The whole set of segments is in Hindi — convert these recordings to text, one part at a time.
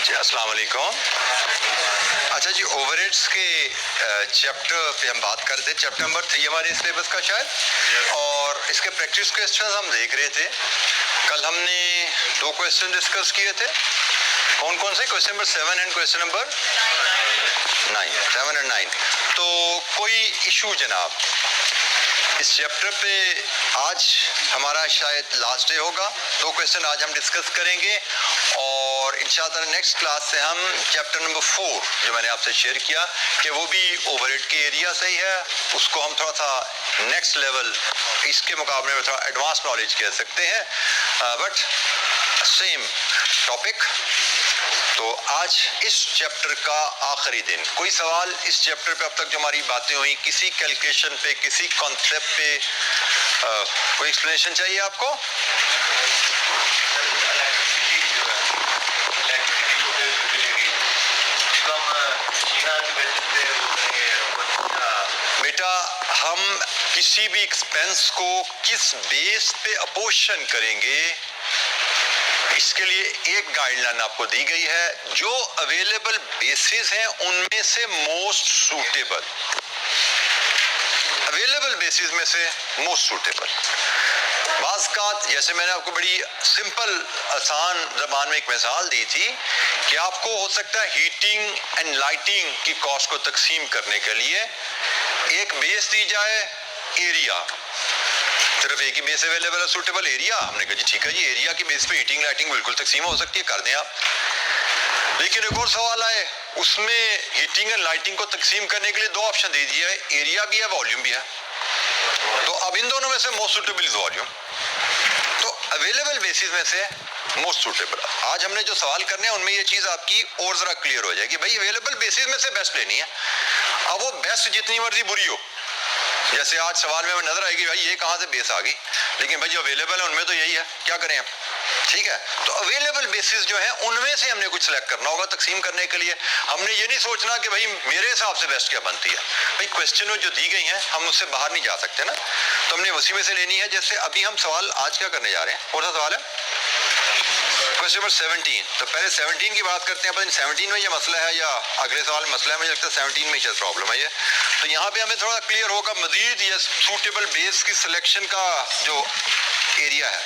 अस्सलाम वालेकुम। अच्छा जी, ओवरहेड्स के चैप्टर पे हम बात कर रहे थे, चैप्टर नंबर 3 हमारे सिलेबस का शायद, और इसके प्रैक्टिस क्वेश्चन हम देख रहे थे। कल हमने 2 क्वेश्चन डिस्कस किए थे। कौन कौन से? Question number 7 and question number 9, 7 और 9। तो कोई इशू जनाब इस चैप्टर पे? आज हमारा शायद लास्ट डे होगा। 2 क्वेश्चन आज हम डिस्कस करेंगे और इंशाअल्लाह नेक्स्ट क्लास से हम चैप्टर नंबर 4 जो मैंने आपसे शेयर किया कि वो भी ओवरहेड के एरिया से ही है, उसको हम थोड़ा सा नेक्स्ट लेवल, इसके मुकाबले में थोड़ा एडवांस नॉलेज कह सकते हैं, बट सेम टॉपिक। तो आज इस चैप्टर का आखिरी दिन। कोई सवाल इस चैप्टर पे अब तक जो हमारी बातें हुई, किसी कैलकुलेशन पे, किसी कॉन्सेप्ट पे कोई एक्सप्लेनेशन चाहिए आपको? बेटा, हम किसी भी एक्सपेंस को किस बेस पे अपोजिशन करेंगे, इसके लिए एक गाइडलाइन आपको दी गई है। जो अवेलेबल बेसिस हैं उनमें से मोस्ट सूटेबल, अवेलेबल बेसिस में से मोस्ट सूटेबल। बाज़ का जैसे मैंने आपको बड़ी सिंपल आसान ज़बान में एक मिसाल दी थी कि आपको हो सकता है हीटिंग एंड लाइटिंग की कॉस्ट को तकसीम करने के लिए एक बेस दी जाए, एरिया, सिर्फ एक ही बेस अवेलेबल है, सूटेबल एरिया। हमने कहा जी ठीक है जी, एरिया की बेस पे हीटिंग लाइटिंग बिल्कुल तकसीम हो सकती है, कर दें आप। लेकिन एक और सवाल आए, उसमें हीटिंग एंड लाइटिंग को तकसीम करने के लिए 2 ऑप्शन दे दिए, एरिया भी है, वॉल्यूम भी है। तो अब इन दोनों में से मोस्ट सूटेबल इज वॉल्यूम। तो अवेलेबल बेसिस में से मोस्ट सूटेबल। आज हमने जो सवाल करने हैं उनमें ये चीज आपकी और जरा क्लियर हो जाएगी। भाई अवेलेबल बेसिस में से बेस्ट लेनी है। अब वो बेस्ट जितनी मर्जी बुरी हो, जैसे आज सवाल में नजर आएगी भाई ये कहां से बेस आ गई, लेकिन भाई जो अवेलेबल है उनमें तो यही है, क्या करें हम? ठीक है, तो अवेलेबल बेसिस जो है उनमें से हमने कुछ सिलेक्ट करना होगा तकसीम करने के लिए। हमने ये नहीं सोचना कि भाई मेरे हिसाब से बेस्ट क्या बनती है। भाई क्वेश्चन जो दी गई हैं हम उससे बाहर नहीं जा सकते ना, तो हमने उसी में से लेनी है। जैसे अभी हम सवाल आज क्या करने जा रहे हैं, कौन सा सवाल है? Question number 17। तो पहले 17 की बात करते हैं। पता नहीं 17 में ये मसला है या अगले सवाल में मसला है, मुझे लगता है 17 में ही प्रॉब्लम है ये। तो यहाँ पे हमें थोड़ा क्लियर होगा मजीद ये सूटेबल बेस की सिलेक्शन का जो एरिया है।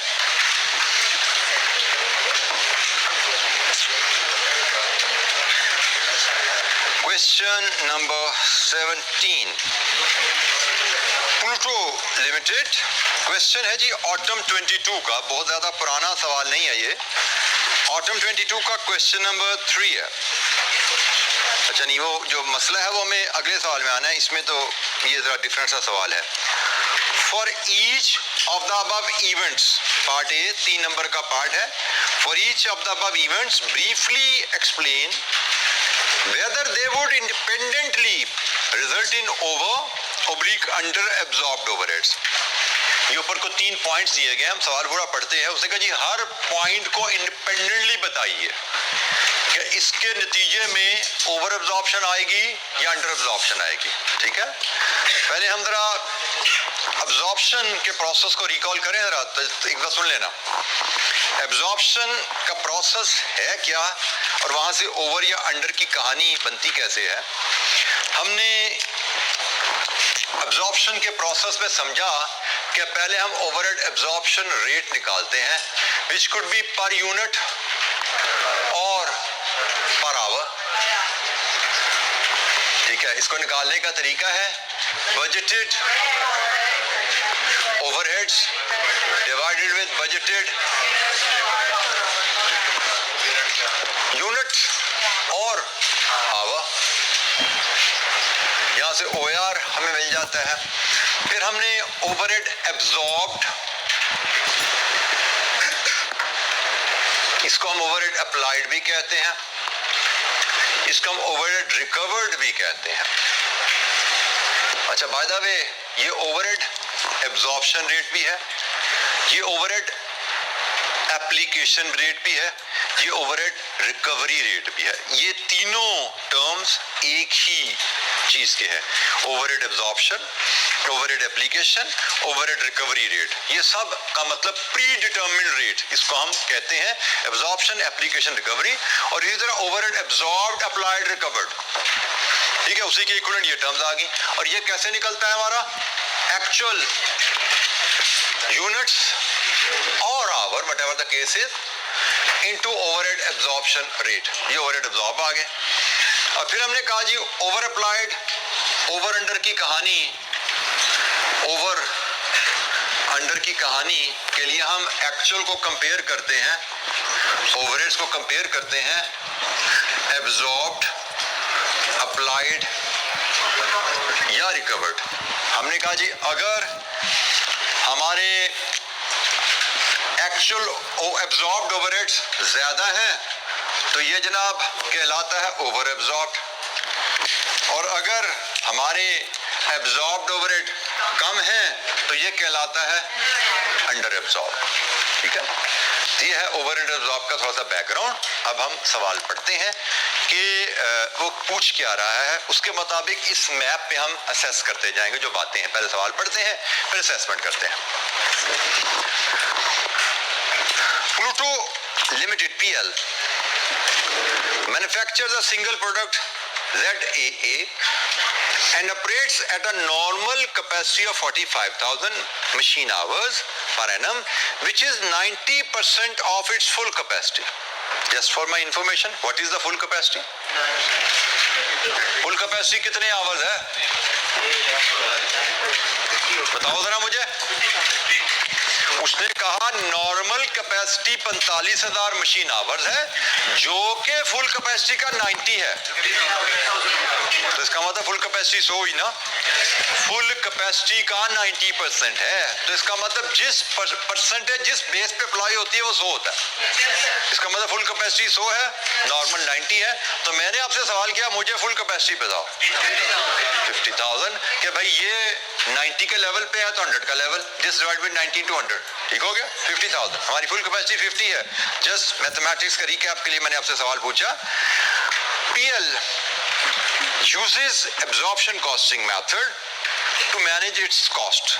Question number 17, Pluto limited. Question है जी ऑटम 22 का, बहुत ज्यादा पुराना सवाल नहीं है ये। ऑटम 22 का क्वेश्चन नंबर 3 है। अच्छा नहीं, वो जो मसला है वो हमें अगले सवाल में आना है, इसमें तो ये जरा डिफरेंट सा सवाल है। For each of the above events, part A 3 number का पार्ट है। For each of the above events briefly explain whether they would independently result in over oblique under absorbed overheads. ये ऊपर को 3 पॉइंट्स दिए गए, हम सवाल पूरा पढ़ते हैं। उसने कहा जी हर पॉइंट को इंडिपेंडेंटली बताइए कि इसके नतीजे में ओवर एब्जॉर्प्शन आएगी या अंडर एब्जॉर्प्शन आएगी। ठीक है, पहले हम जरा एब्जॉर्प्शन के प्रोसेस को रिकॉल करें जरा, तो एक बार सुन लेना। एब्जॉर्प्शन का प्रोसेस है क्या और वहां से ओवर या अंडर की कहानी बनती कैसे है। हमने एब्जॉर्प्शन के प्रोसेस में समझा कि पहले हम ओवरहेड एब्जॉर्प्शन रेट निकालते हैं, which could be per unit और पर आवर। ठीक है, इसको निकालने का तरीका है budgeted overheads divided with budgeted unit और आवर। यहां से OAR हमें मिल जाता है। फिर हमने ओवरहेड एब्जॉर्ब्ड, इसको हम ओवरहेड अप्लाइड भी कहते हैं, इसको हम ओवरहेड रिकवर्ड भी कहते हैं। अच्छा बाय द वे, ये ओवरहेड एब्जॉर्प्शन रेट भी है, ये ओवरहेड एप्लीकेशन रेट भी है, ये ओवरहेड रिकवरी रेट भी है। ये तीनों टर्म्स एक ही चीज के हैं, overhead absorption, overhead application, overhead recovery rate. ये सब का मतलब प्री डिटर्मिन्ड रेट, इसको हम कहते हैं एब्जॉर्प्शन, एप्लीकेशन, रिकवरी। और इसी तरह ओवरहेड एब्जॉर्ब्ड, अप्लाइड, रिकवर्ड, ठीक है, उसी के इक्विवेलेंट ये टर्म्स आ गई। और ये कैसे निकलता है हमारा एक्चुअल यूनिट्स और hour, whatever the case is, into overhead absorption rate. ये ओवरहेड एब्जॉर्ब आ गए। और फिर हमने कहा जी ओवर अप्लाइड, ओवर अंडर की कहानी, ओवर अंडर की कहानी के लिए हम एक्चुअल को कंपेयर करते हैं, ओवरहेड्स को कंपेयर करते हैं एब्जॉर्ब्ड, अप्लाइड या रिकवर्ड। हमने कहा जी अगर हमारे एक्चुअल एब्जॉर्ब्ड ओवरहेड्स ज्यादा हैं तो ये जनाब कहलाता है ओवर एब्जॉर्ब्ड, और अगर हमारे एब्जॉर्ब्ड ओवरहेड कम है तो ये कहलाता है अंडर एब्जॉर्ब। ठीक है, ये है ओवर अंडर एब्जॉर्ब का थोड़ा सा बैकग्राउंड। अब हम सवाल पढ़ते हैं कि वो पूछ क्या रहा है, उसके मुताबिक इस मैप पे हम असेस करते जाएंगे जो बातें हैं। पहले सवाल पढ़ते हैं, फिर असेसमेंट करते हैं। Pluto limited PL manufactures a single product ZAA and operates at a normal capacity of 45,000 machine hours per annum, which is 90% of its full capacity. Just for my information, what is the full capacity? Full capacity कितने hours है? बताओ जरा मुझे। उसने कहा नॉर्मल कैपेसिटी 45,000 मशीन आवर्स है, जो कि फुल कैपेसिटी का 90 है। तो इसका मतलब फुल कैपेसिटी 100 हुई ना, फुल कैपेसिटी का 90% है, तो इसका मतलब जिस परसेंटेज जिस बेस पे अप्लाई होती है वो 100 होता है। इसका मतलब फुल कैपेसिटी 100 है, नॉर्मल 90 है। तो मैंने आपसे सवाल किया मुझे फुल कैपेसिटी बताओ 50,000, कि भाई ये 90 के लेवल पे है तो 100 का level, this divide by 90 to 100, ठीक हो गया 50,000। हमारी फुल कैपेसिटी 50 है। जस्ट मैथमेटिक्स का रिकैप के लिए मैंने आपसे सवाल पूछा। PL uses absorption costing method to manage its cost.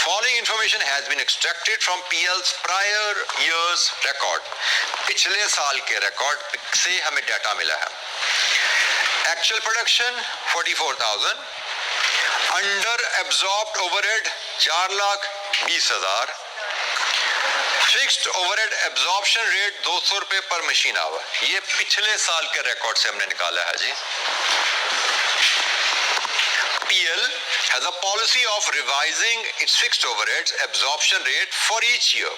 Following information has been extracted from PL's prior years record. पिछले साल के रिकॉर्ड से हमें डाटा मिला है। Actual production 44,000, under absorbed overhead 4,20,000, fixed overhead absorption rate 200 रुपए पर मशीन आवर। ये पिछले साल के रिकॉर्ड से हमने निकाला है जी। PL has a policy of revising its fixed overheads absorption rate for each year.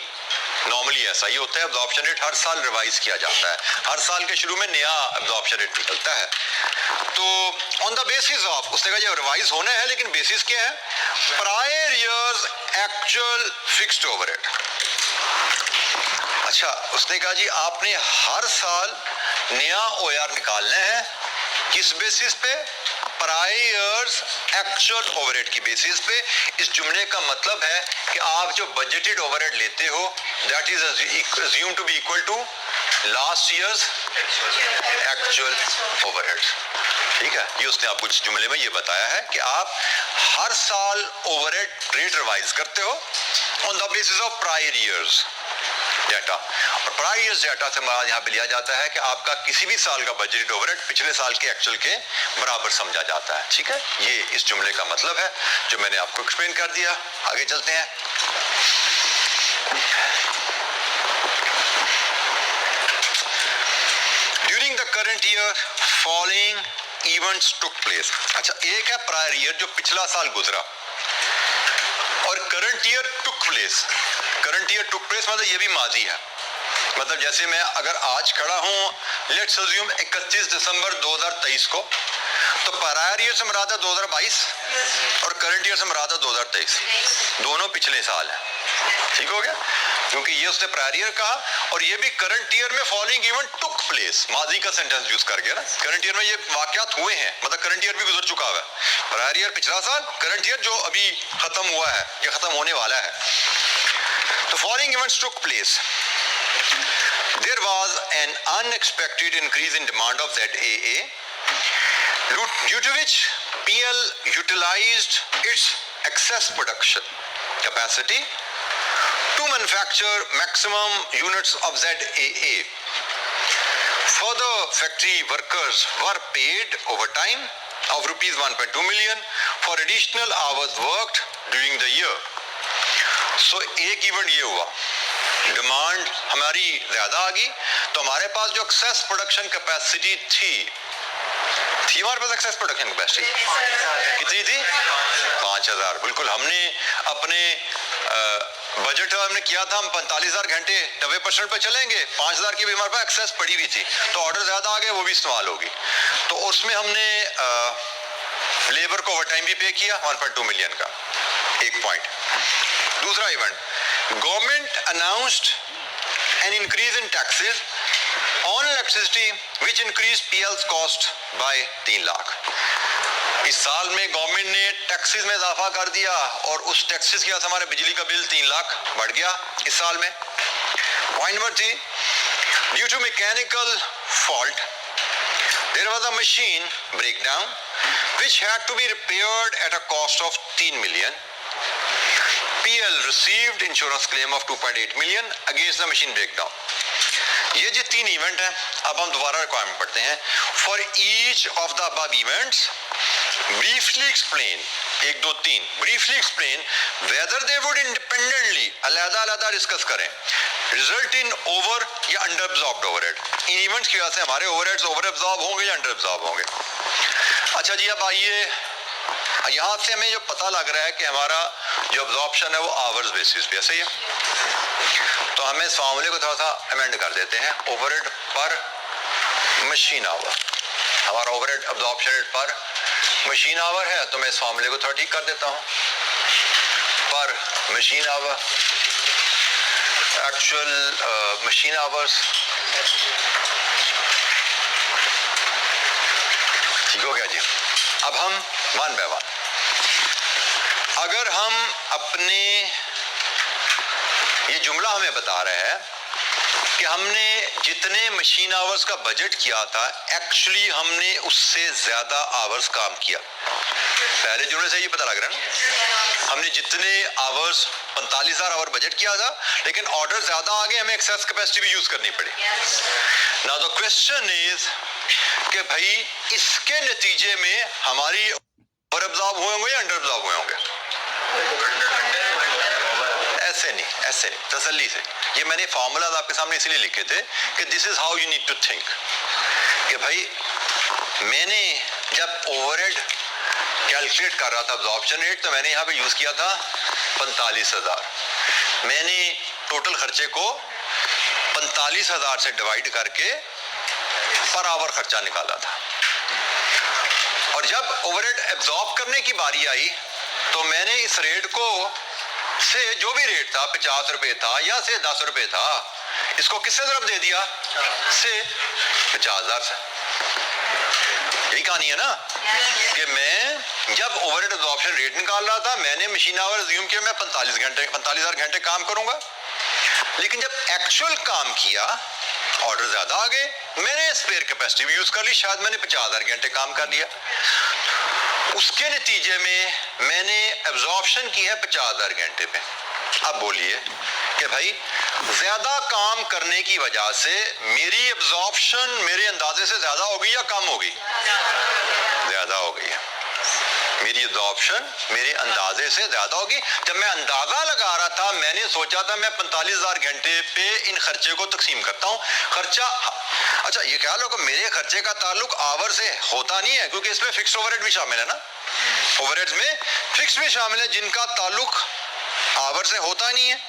Normally ऐसा ही होता है, एब्जॉर्प्शन रेट हर साल रिवाइज किया जाता है, हर साल के शुरू में नया एब्जॉर्प्शन रेट निकलता है। तो ऑन द बेसिस ऑफ, उसने कहा ये रिवाइज होना है, लेकिन बेसिस क्या है? Prior years actual fixed overhead. अच्छा, उसने कहा जी आपने हर साल नया OR निकालना है, किस बेसिस पे? प्रायर्स एक्चुअल ओवरहेड की बेसिस पे। इस जुमले का मतलब है कि आप जो बजटेड ओवरहेड लेते हो that is assume to be equal to last years actual overhead. ठीक है, ये उसने आपको इस जुमले में ये बताया है कि आप हर साल ओवरहेड रेट रिवाइज करते हो on the basis of prior years data. और प्रायर ईयर्स डाटा से हमारा यहाँ पे लिया जाता है कि आपका किसी भी साल का बजटेड ओवरहेड पिछले साल के एक्चुअल के बराबर समझा जाता है। ठीक है, ये इस जुमले का मतलब है जो मैंने आपको एक्सप्लेन कर दिया। आगे चलते हैं। During the current year following events took place. अच्छा, एक है प्रायर ईयर जो पिछला साल गुजरा, और current year took place. Current year took place मतलब ये भी माजी है। मतलब जैसे मैं अगर आज खड़ा हूं लेट्स अज्यूम 31 दिसंबर 2023 को, तो प्रायर ईयर से मुराद है 2022 और करंट ईयर से मुराद है 2023, दोनों पिछले साल है। ठीक हो गया, क्योंकि ये उसने प्रायर ईयर कहा और ये भी करंट ईयर में फॉलोइंग इवेंट टुक प्लेस, माजी का सेंटेंस यूज कर गया ना। करंट ईयर में ये वाकयात हुए हैं, मतलब करंट ईयर भी गुजर चुका हुआ है। प्रायर ईयर पिछला साल, करंट ईयर जो अभी खत्म हुआ है या खत्म होने वाला है। The following events took place. There was an unexpected increase in demand of ZAA, due to which PL utilized its excess production capacity to manufacture maximum units of ZAA. Further, factory workers were paid overtime of rupees 1.2 million for additional hours worked during the year. So एक इवेंट ये हुआ, डिमांड हमारी ज्यादा आ गई, तो हमारे पास जो एक्सेस प्रोडक्शन कैपेसिटी थी हमारे पास एक्सेस प्रोडक्शन कैपेसिटी कितनी थी? 5000। बिल्कुल, हमने अपने बजट हमने किया था, हम 45,000 घंटे 90% पे चलेंगे, 5000 की भी हमारे पास एक्सेस पड़ी हुई थी, तो ऑर्डर ज्यादा आ गए, वो भी इस्तेमाल होगी। तो उसमें हमने लेबर को ओवरटाइम भी पे किया 1.2 मिलियन का, एक पॉइंट। दूसरा event, government announced an increase in taxes on electricity which increase PLs cost by 3 lakh. इस साल में गवर्नमेंट ने टैक्सेस में इजाफा कर दिया और उस टैक्सेस के साथ हमारे बिजली का बिल 3 लाख बढ़ गया इस साल में। Point number 3, due to mechanical fault there was a machine breakdown which had to be repaired at a cost of 3 million. PL received insurance claim of 2.8 million against the machine breakdown. ये जो 3 इवेंट हैं, अब हम दोबारा रिक्वायरमेंट पढ़ते हैं। For each of the above events briefly explain, 1 2 3 briefly explain whether they would independently अलग-अलग डिस्कस करें रिजल्ट इन ओवर या अंडर एब्जॉर्ब्ड ओवरहेड। इन इवेंट्स की वजह से हमारे ओवरहेड्स ओवर एब्जॉर्ब होंगे या अंडर एब्जॉर्ब होंगे। अच्छा जी, अब आइए, यहाँ से हमें जो पता लग रहा है कि हमारा जो एब्जॉर्प्शन है वो आवर्स बेसिस पे है, सही है। तो हमें इस फॉर्मूले को थोड़ा सा अमेंड कर देते हैं, ओवरहेड पर मशीन आवर। हमारा ओवरहेड एब्जॉर्प्शन रेट पर मशीन आवर है, तो मैं इस फॉर्मूले को थोड़ा ठीक कर देता हूँ। पर machine our, actual machine hours, ठीक हो गया जी। अब हम वन बाय वन, अगर हम अपने, ये जुमला हमें बता रहा है कि हमने जितने मशीन आवर्स का बजट किया था एक्चुअली हमने उससे ज्यादा आवर्स काम किया। पहले जुमले से ये पता लग रहा है ना, हमने जितने आवर्स 45,000 आवर बजट किया था, लेकिन ऑर्डर ज्यादा आ गए, हमें एक्सेस कैपेसिटी भी यूज करनी पड़ी। नाउ द क्वेश्चन इज कि भाई इसके नतीजे में हमारी ओवर एब्जॉर्ब हुए होंगे या अंडर एब्जॉर्ब हुए होंगे? ऐसे नहीं, ऐसे नहीं, तसल्ली से। ये मैंने फॉर्मूला आपके सामने इसलिए लिखे थे कि this is how you need to think, कि भाई मैंने जब ओवरहेड कैलकुलेट कर रहा था एब्जॉर्प्शन रेट, तो मैंने यहाँ पे यूज किया था 45,000। मैंने टोटल खर्चे को 45,000 से डिवाइड करके पर आवर खर्चा निकाला था, और जब ओवरहेड एब्जॉर्ब करने की बारी आई तो मैंने इस रेट को से, जो भी रेट था 50 रुपए था या से 10 रुपए था, इसको किससे ज़रब दे दिया? से 50,000 से। यही कहानी है ना, कि मैं जब ओवरहेड एब्जॉर्प्शन रेट निकाल रहा था, मैंने मशीन आवर अज्यूम किया मैं 45,000 घंटे काम करूंगा, लेकिन जब एक्चुअल काम किया ऑर्डर ज्यादा आ गए, मैंने स्पेयर कैपेसिटी भी यूज कर ली, शायद मैंने 50,000 घंटे काम कर लिया। उसके नतीजे में मैंने एब्जॉर्प्शन की है 50,000 घंटे पे। अब बोलिए कि भाई ज्यादा काम करने की वजह से मेरी एब्जॉर्प्शन मेरे अंदाजे से ज्यादा हो गई या कम हो गई? ज्यादा हो गई है। मेरी एब्जॉर्प्शन मेरे अंदाजे से ज्यादा होगी। जब मैं अंदाजा लगा रहा था, मैंने सोचा था मैं 45,000 घंटे पे इन खर्चे को तकसीम करता हूँ। खर्चा, अच्छा ये ख्याल हो कि मेरे खर्चे का ताल्लुक आवर से होता नहीं है, क्योंकि इसमें फिक्स ओवरहेड भी शामिल है ना, ओवरहेड्स में फिक्स भी शामिल है जिनका ताल्लुक आवर से होता नहीं है।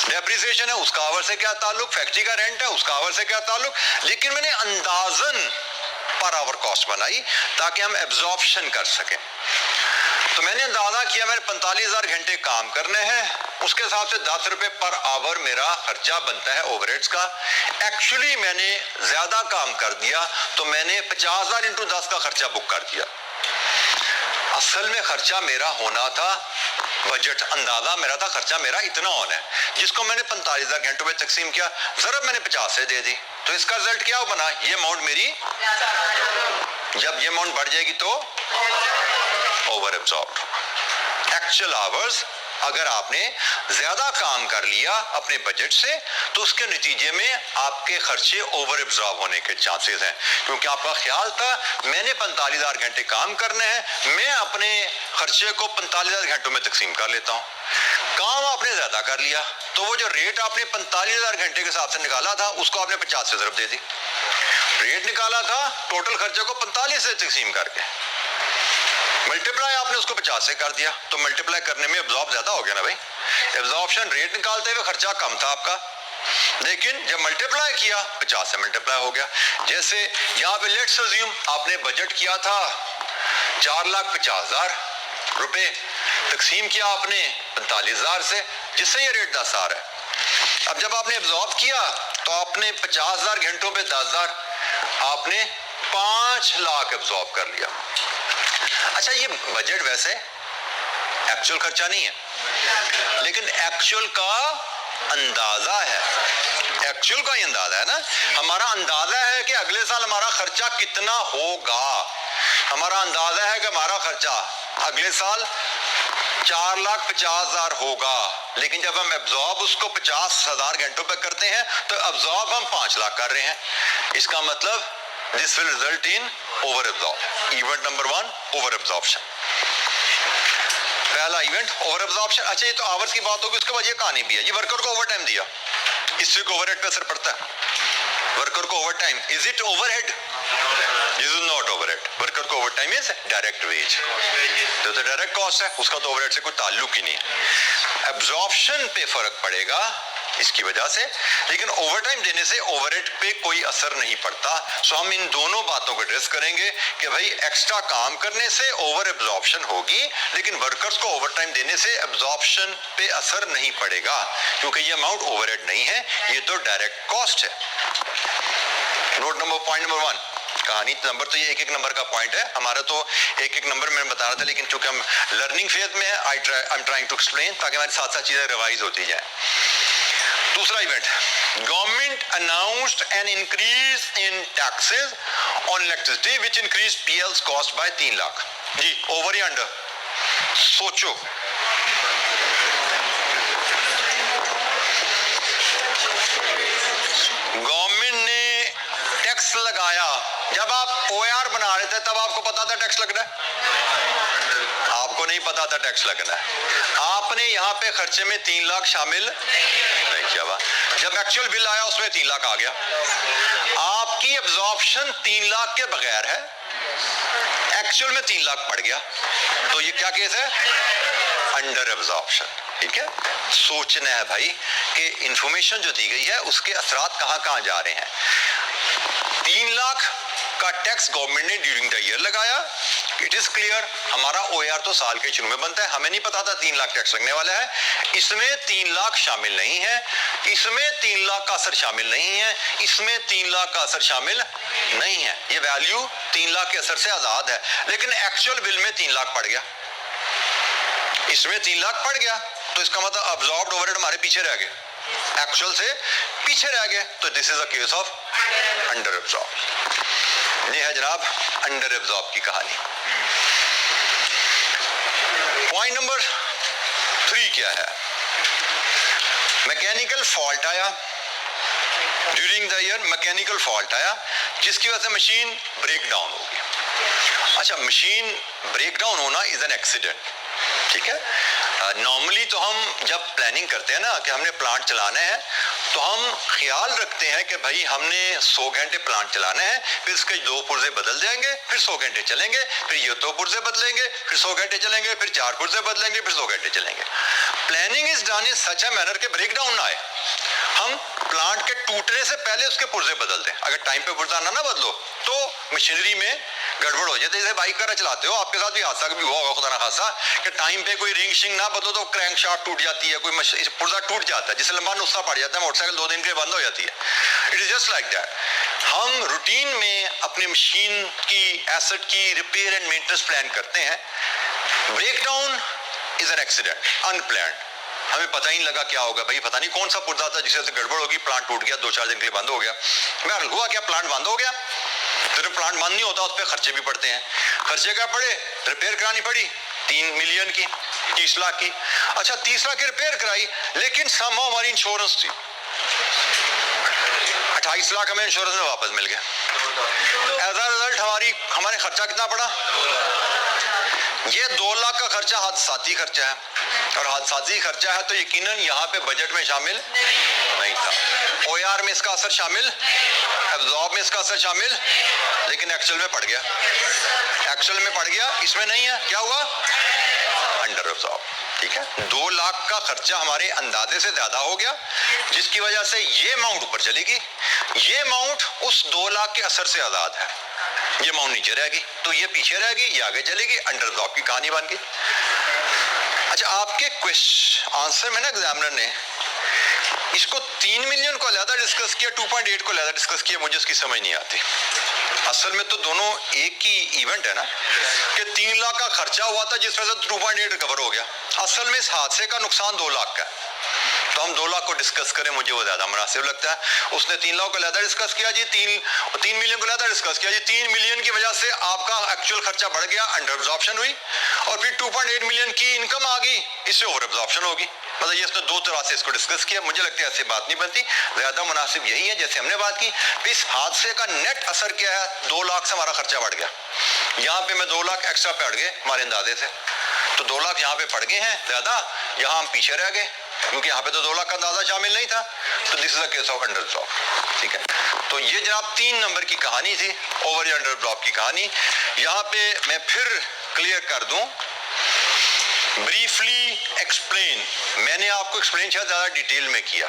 डेप्रिसिएशन है, उसका आवर से क्या ताल्लुक, फैक्ट्री का रेंट है, उसका आवर से क्या ताल्लुक, लेकिन मैंने अंदाजन पर आवर कॉस्ट बनाई ताकि हम एब्जॉर्प्शन कर सकें। तो मैंने अंदाजा किया मैंने 45,000 घंटे काम करने हैं, उसके हिसाब से 10 रुपए पर आवर मेरा खर्चा बनता है ओवरहेड्स का। एक्चुअली मैंने ज्यादा काम कर दिया, तो मैंने 50,000 इंटू 10 का खर्चा बुक कर दिया। असल में खर्चा मेरा होना था बजट अंदाजा मेरा था, खर्चा मेरा इतना होना है, जिसको मैंने 45,000 घंटों में तकसीम किया, जरा मैंने 50 से दे दी, तो इसका रिजल्ट क्या बना, ये अमाउंट मेरी, जब ये अमाउंट बढ़ जाएगी तो ओवर एब्जॉर्ब्ड। एक्चुअल आवर्स अगर आपने ज्यादा काम कर लिया अपने बजट से, तो उसके नतीजे में आपके खर्चे ओवर एब्जॉर्ब होने के चांसेस हैं, क्योंकि आपका ख्याल था मैंने 45,000 घंटे काम करने हैं, मैं अपने खर्चे को 45,000 घंटों में तकसीम कर लेता हूं। काम आपने ज्यादा कर लिया, तो वो जो रेट आपने 45,000 घंटे के हिसाब से निकाला था, उसको आपने 50 से ज़रब दे दी। रेट निकाला था टोटल खर्चे को 45 से तकसीम करके, मल्टीप्लाई आपने उसको 50 से कर दिया, तो मल्टीप्लाई करने में एब्जॉर्ब ज्यादा हो गया ना भाई। एब्जॉर्प्शन रेट निकालते हुए खर्चा कम था आपका, लेकिन जब मल्टीप्लाई किया 50 से मल्टीप्लाई हो गया। जैसे यहाँ पे लेट्स अज्यूम आपने बजट किया था 4,50,000 रुपए, तकसीम किया आपने 45,000 से, जिससे ये रेट 10,000 है। अब जब आपने एब्जॉर्ब किया तो आपने 50,000 घंटों पे 10,000, आपने 5 लाख एब्जॉर्ब कर लिया। अच्छा, ये बजट वैसे एक्चुअल खर्चा नहीं है, लेकिन एक्चुअल का अंदाजा है, एक्चुअल का ही अंदाजा है ना। हमारा अंदाजा है कि अगले साल हमारा खर्चा कितना होगा, हमारा अंदाजा है कि हमारा खर्चा अगले साल 4,50,000 होगा, लेकिन जब हम एब्जॉर्ब उसको 50,000 घंटों पे करते हैं तो एब्जॉर्ब हम 5 लाख कर रहे हैं। इसका मतलब this will result in over absorb. Event number 1 over absorption, पहला इवेंट ओवर एब्जॉर्प्शन। अच्छा, ये तो आवर्स की बात होगी, उसके बाद ये कहानी भी है, ये वर्कर को ओवर टाइम दिया, इससे ओवरहेड पे असर पड़ता है। वर्कर को over time, is it overhead? This is not overhead. Worker को over time is direct wage, जो तो डायरेक्ट कॉस्ट है, उसका तो ओवरहेड से कोई ताल्लुक ही नहीं है। एब्जॉर्प्शन पे फर्क पड़ेगा इसकी वजह से, लेकिन ओवर टाइम देने से ओवरहेड पे कोई असर नहीं पड़ता। सो हम इन दोनों बातों को एड्रेस करेंगे कि भाई एक्स्ट्रा काम करने से ओवर एब्जॉर्प्शन होगी, लेकिन वर्कर्स को ओवर टाइम देने से एब्जॉर्प्शन पे असर नहीं पड़ेगा, क्योंकि ये अमाउंट ओवरहेड नहीं है, ये तो डायरेक्ट कॉस्ट है। नोट नंबर पॉइंट नंबर 1, कहानी नंबर तो ये एक नंबर का पॉइंट है हमारा, तो एक नंबर मैंने बता रहा था, लेकिन चूंकि हम लर्निंग फेज में है, I am trying to explain, ताकि हमारी साथ साथ चीजें रिवाइज होती जाए। दूसरा event, government announced an increase in taxes on electricity which increase PLs cost by 3 lakh. जी, ओवर या अंडर? सोचो। गवर्नमेंट ने टैक्स लगाया, जब आप ओआर बना रहे थे तब आपको पता था टैक्स लगना है? आपको नहीं पता था टैक्स लगना है। आपने यहाँ पे खर्चे में 3 लाख शामिल नहीं किया हुआ, जब एक्चुअल बिल आया उसमें 3 लाख आ गया। आपकी एब्जॉर्प्शन 3 लाख के बगैर है, एक्चुअल में 3 लाख पड़ गया, तो ये क्या केस है? Under absorption. ठीक है, सोचना है भाई कि इंफॉर्मेशन जो दी गई है उसके असरात कहां कहां जा रहे हैं। 3 लाख का टैक्स गवर्नमेंट ने ड्यूरिंग द ईयर लगाया, इट इज क्लियर। हमारा ओआर तो साल के शुरू में बनता है, हमें नहीं पता था 3 लाख टैक्स लगने वाला है। इसमें 3 लाख शामिल नहीं है, इसमें 3 लाख का असर शामिल नहीं है, इसमें 3 लाख का असर शामिल नहीं है। ये वैल्यू 3 लाख के असर से आजाद है, लेकिन एक्चुअल बिल में 3 लाख पड़ गया, इसमें 3 लाख पड़ गया, तो इसका मतलब अब्जॉर्ब्ड ओवरहेड हमारे पीछे रह गए, एक्चुअल से पीछे रह गए, तो this is a case of under absorb. ये है जनाब अंडर एब्जॉर्ब की कहानी। पॉइंट नंबर 3 क्या है? मैकेनिकल फॉल्ट आया during the year, mechanical fault आया जिसकी वजह से मशीन ब्रेक डाउन हो गई। अच्छा, मशीन ब्रेक डाउन होना इज एन एक्सीडेंट, ठीक है। नॉर्मली तो हम जब प्लानिंग करते हैं ना कि हमने प्लांट चलाना है, तो हम ख्याल रखते हैं कि भाई हमने 100 घंटे प्लांट चलाना है, फिर इसके 2 पुर्जे बदल जाएंगे, फिर 100 घंटे चलेंगे, फिर ये 2 पुर्जे बदलेंगे, फिर 100 घंटे चलेंगे, फिर 4 पुर्जे बदलेंगे, फिर 100 घंटे चलेंगे। Planning is done in such a manner के ब्रेक डाउन ना आए। हम प्लांट के टूटने से पहले उसके पुर्जे बदल दें। अगर टाइम पे पुर्जा ना बदलो तो मशीनरी में गड़बड़ हो जाती है। जैसे बाइक वगैरह चलाते हो, आपके साथ भी हादसा कभी हुआ होगा खुदा ना खासा, कि टाइम पे कोई रिंग शिंग ना बदलो तो क्रैंक शाफ्ट टूट जाती है, कोई पुर्जा टूट जाता है, जिससे लंबा नुस्खा पड़ जाता है, मोटरसाइकिल 2 दिन के लिए बंद हो जाती है। It is just like that. हम रूटीन में अपनी मशीन की एसेट की रिपेयर एंड मेंटेनेंस प्लान करते हैं। Breakdown is an accident, unplanned, हमें पता ही नहीं लगा क्या होगा भाई, पता नहीं कौन सा पुर्जा था जिससे गड़बड़ होगी, प्लांट टूट गया, 2-4 दिन के लिए बंद हो गया। बहरहाल हुआ क्या, प्लांट बंद हो गया। फिर प्लांट बंद नहीं होता, उस पर खर्चे भी पड़ते हैं। खर्चे क्या पड़े, रिपेयर करानी पड़ी 3 मिलियन की, 30 लाख की। अच्छा 30 लाख की रिपेयर कराई, लेकिन समहाउ हमारी इंश्योरेंस थी, 28 लाख हमें इंश्योरेंस में वापस मिल गया। एज अ रिजल्ट हमारे खर्चा कितना पड़ा, ये 2 लाख का खर्चा हादसाती खर्चा है, और हादसाती खर्चा है तो यकीनन यहाँ पे बजट में शामिल नहीं था। OAR में इसका असर शामिल, एब्जॉर्ब में इसका असर शामिल, लेकिन एक्चुअल में पड़ गया, एक्चुअल में पड़ गया, इसमें नहीं है। क्या हुआ, अंडर एब्जॉर्ब। ठीक है, 2 लाख का खर्चा हमारे अंदाजे से ज्यादा हो गया, जिसकी वजह से ये अमाउंट ऊपर चलेगी, ये अमाउंट उस 2 लाख के असर से आजाद है, ये अमाउंट नीचे रहेगी, तो ये पीछे रहेगी, ये आगे चलेगी, अंडर एब्जॉर्ब की कहानी बन गई। अच्छा आपके क्वेश्चन आंसर में ना एग्जामिनर ने इसको 3 मिलियन को अलग डिस्कस किया, 2.8 को अलग डिस्कस किया, मुझे इसकी समझ नहीं आती। असल में तो दोनों एक ही इवेंट है ना, कि 3 लाख का खर्चा हुआ था जिसमें से 2.8 रिकवर हो गया। असल में इस हादसे का नुकसान 2 लाख का है, तो हम 2 लाख को डिस्कस करें, मुझे वो ज्यादा मुनासिब लगता है। उसने 3 लाख को अलग डिस्कस किया जी, 3 मिलियन को अलग डिस्कस किया जी। 3 मिलियन की वजह से आपका एक्चुअल खर्चा बढ़ गया, अंडर एब्जॉर्प्शन हुई, और फिर 2.8 मिलियन की इनकम आ गई, इससे ओवर एब्जॉर्प्शन होगी। मतलब ये इसने 2 तरह से इसको डिस्कस किया। मुझे लगता है ऐसे बात नहीं बनती, ज्यादा मुनासिब यही है जैसे हमने बात की, इस हादसे का नेट असर क्या है, 2 लाख से हमारा खर्चा बढ़ गया, यहाँ पे मैं 2 लाख एक्स्ट्रा पड़ गए हमारे अंदाजे से, तो 2 लाख यहाँ पे पड़ गए हैं ज्यादा, यहाँ हम पीछे रह गए, क्योंकि यहाँ पे तो 2 लाख का अंदाजा शामिल नहीं था, तो this is a case of under absorb. ठीक है, तो ये जनाब 3 नंबर की कहानी थी, ओवर अंडर एब्जॉर्ब की कहानी। यहाँ पे मैं फिर क्लियर कर दूं, ब्रीफली एक्सप्लेन, मैंने आपको एक्सप्लेन शायद ज्यादा डिटेल में किया,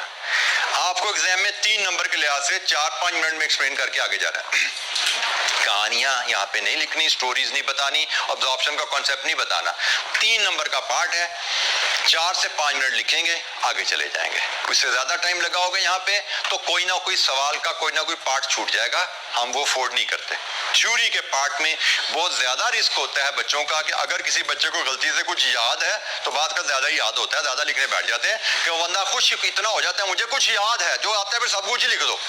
आपको एग्जाम में 3 नंबर के लिहाज से 4-5 मिनट में एक्सप्लेन करके आगे जा रहा है। कहानियां यहाँ पे नहीं लिखनी, स्टोरीज नहीं बतानी, ऑब्जॉर्प्शन का कॉन्सेप्ट नहीं बताना, 3 नंबर का पार्ट है, 4 से 5 मिनट लिखेंगे, आगे चले जाएंगे। उससे ज्यादा टाइम लगाओगे यहाँ पे तो कोई ना कोई सवाल का कोई ना कोई पार्ट छूट जाएगा, हम वो अफोर्ड नहीं करते। थ्योरी के पार्ट में बहुत ज्यादा रिस्क होता है बच्चों का, कि अगर किसी बच्चे को गलती से कुछ याद है तो बात का ज्यादा ही याद होता है, ज्यादा लिखने बैठ जाते हैं कि वो बंदा खुश इतना हो जाता है, मुझे कुछ याद है, जो आता है फिर सब कुछ ही लिख दो।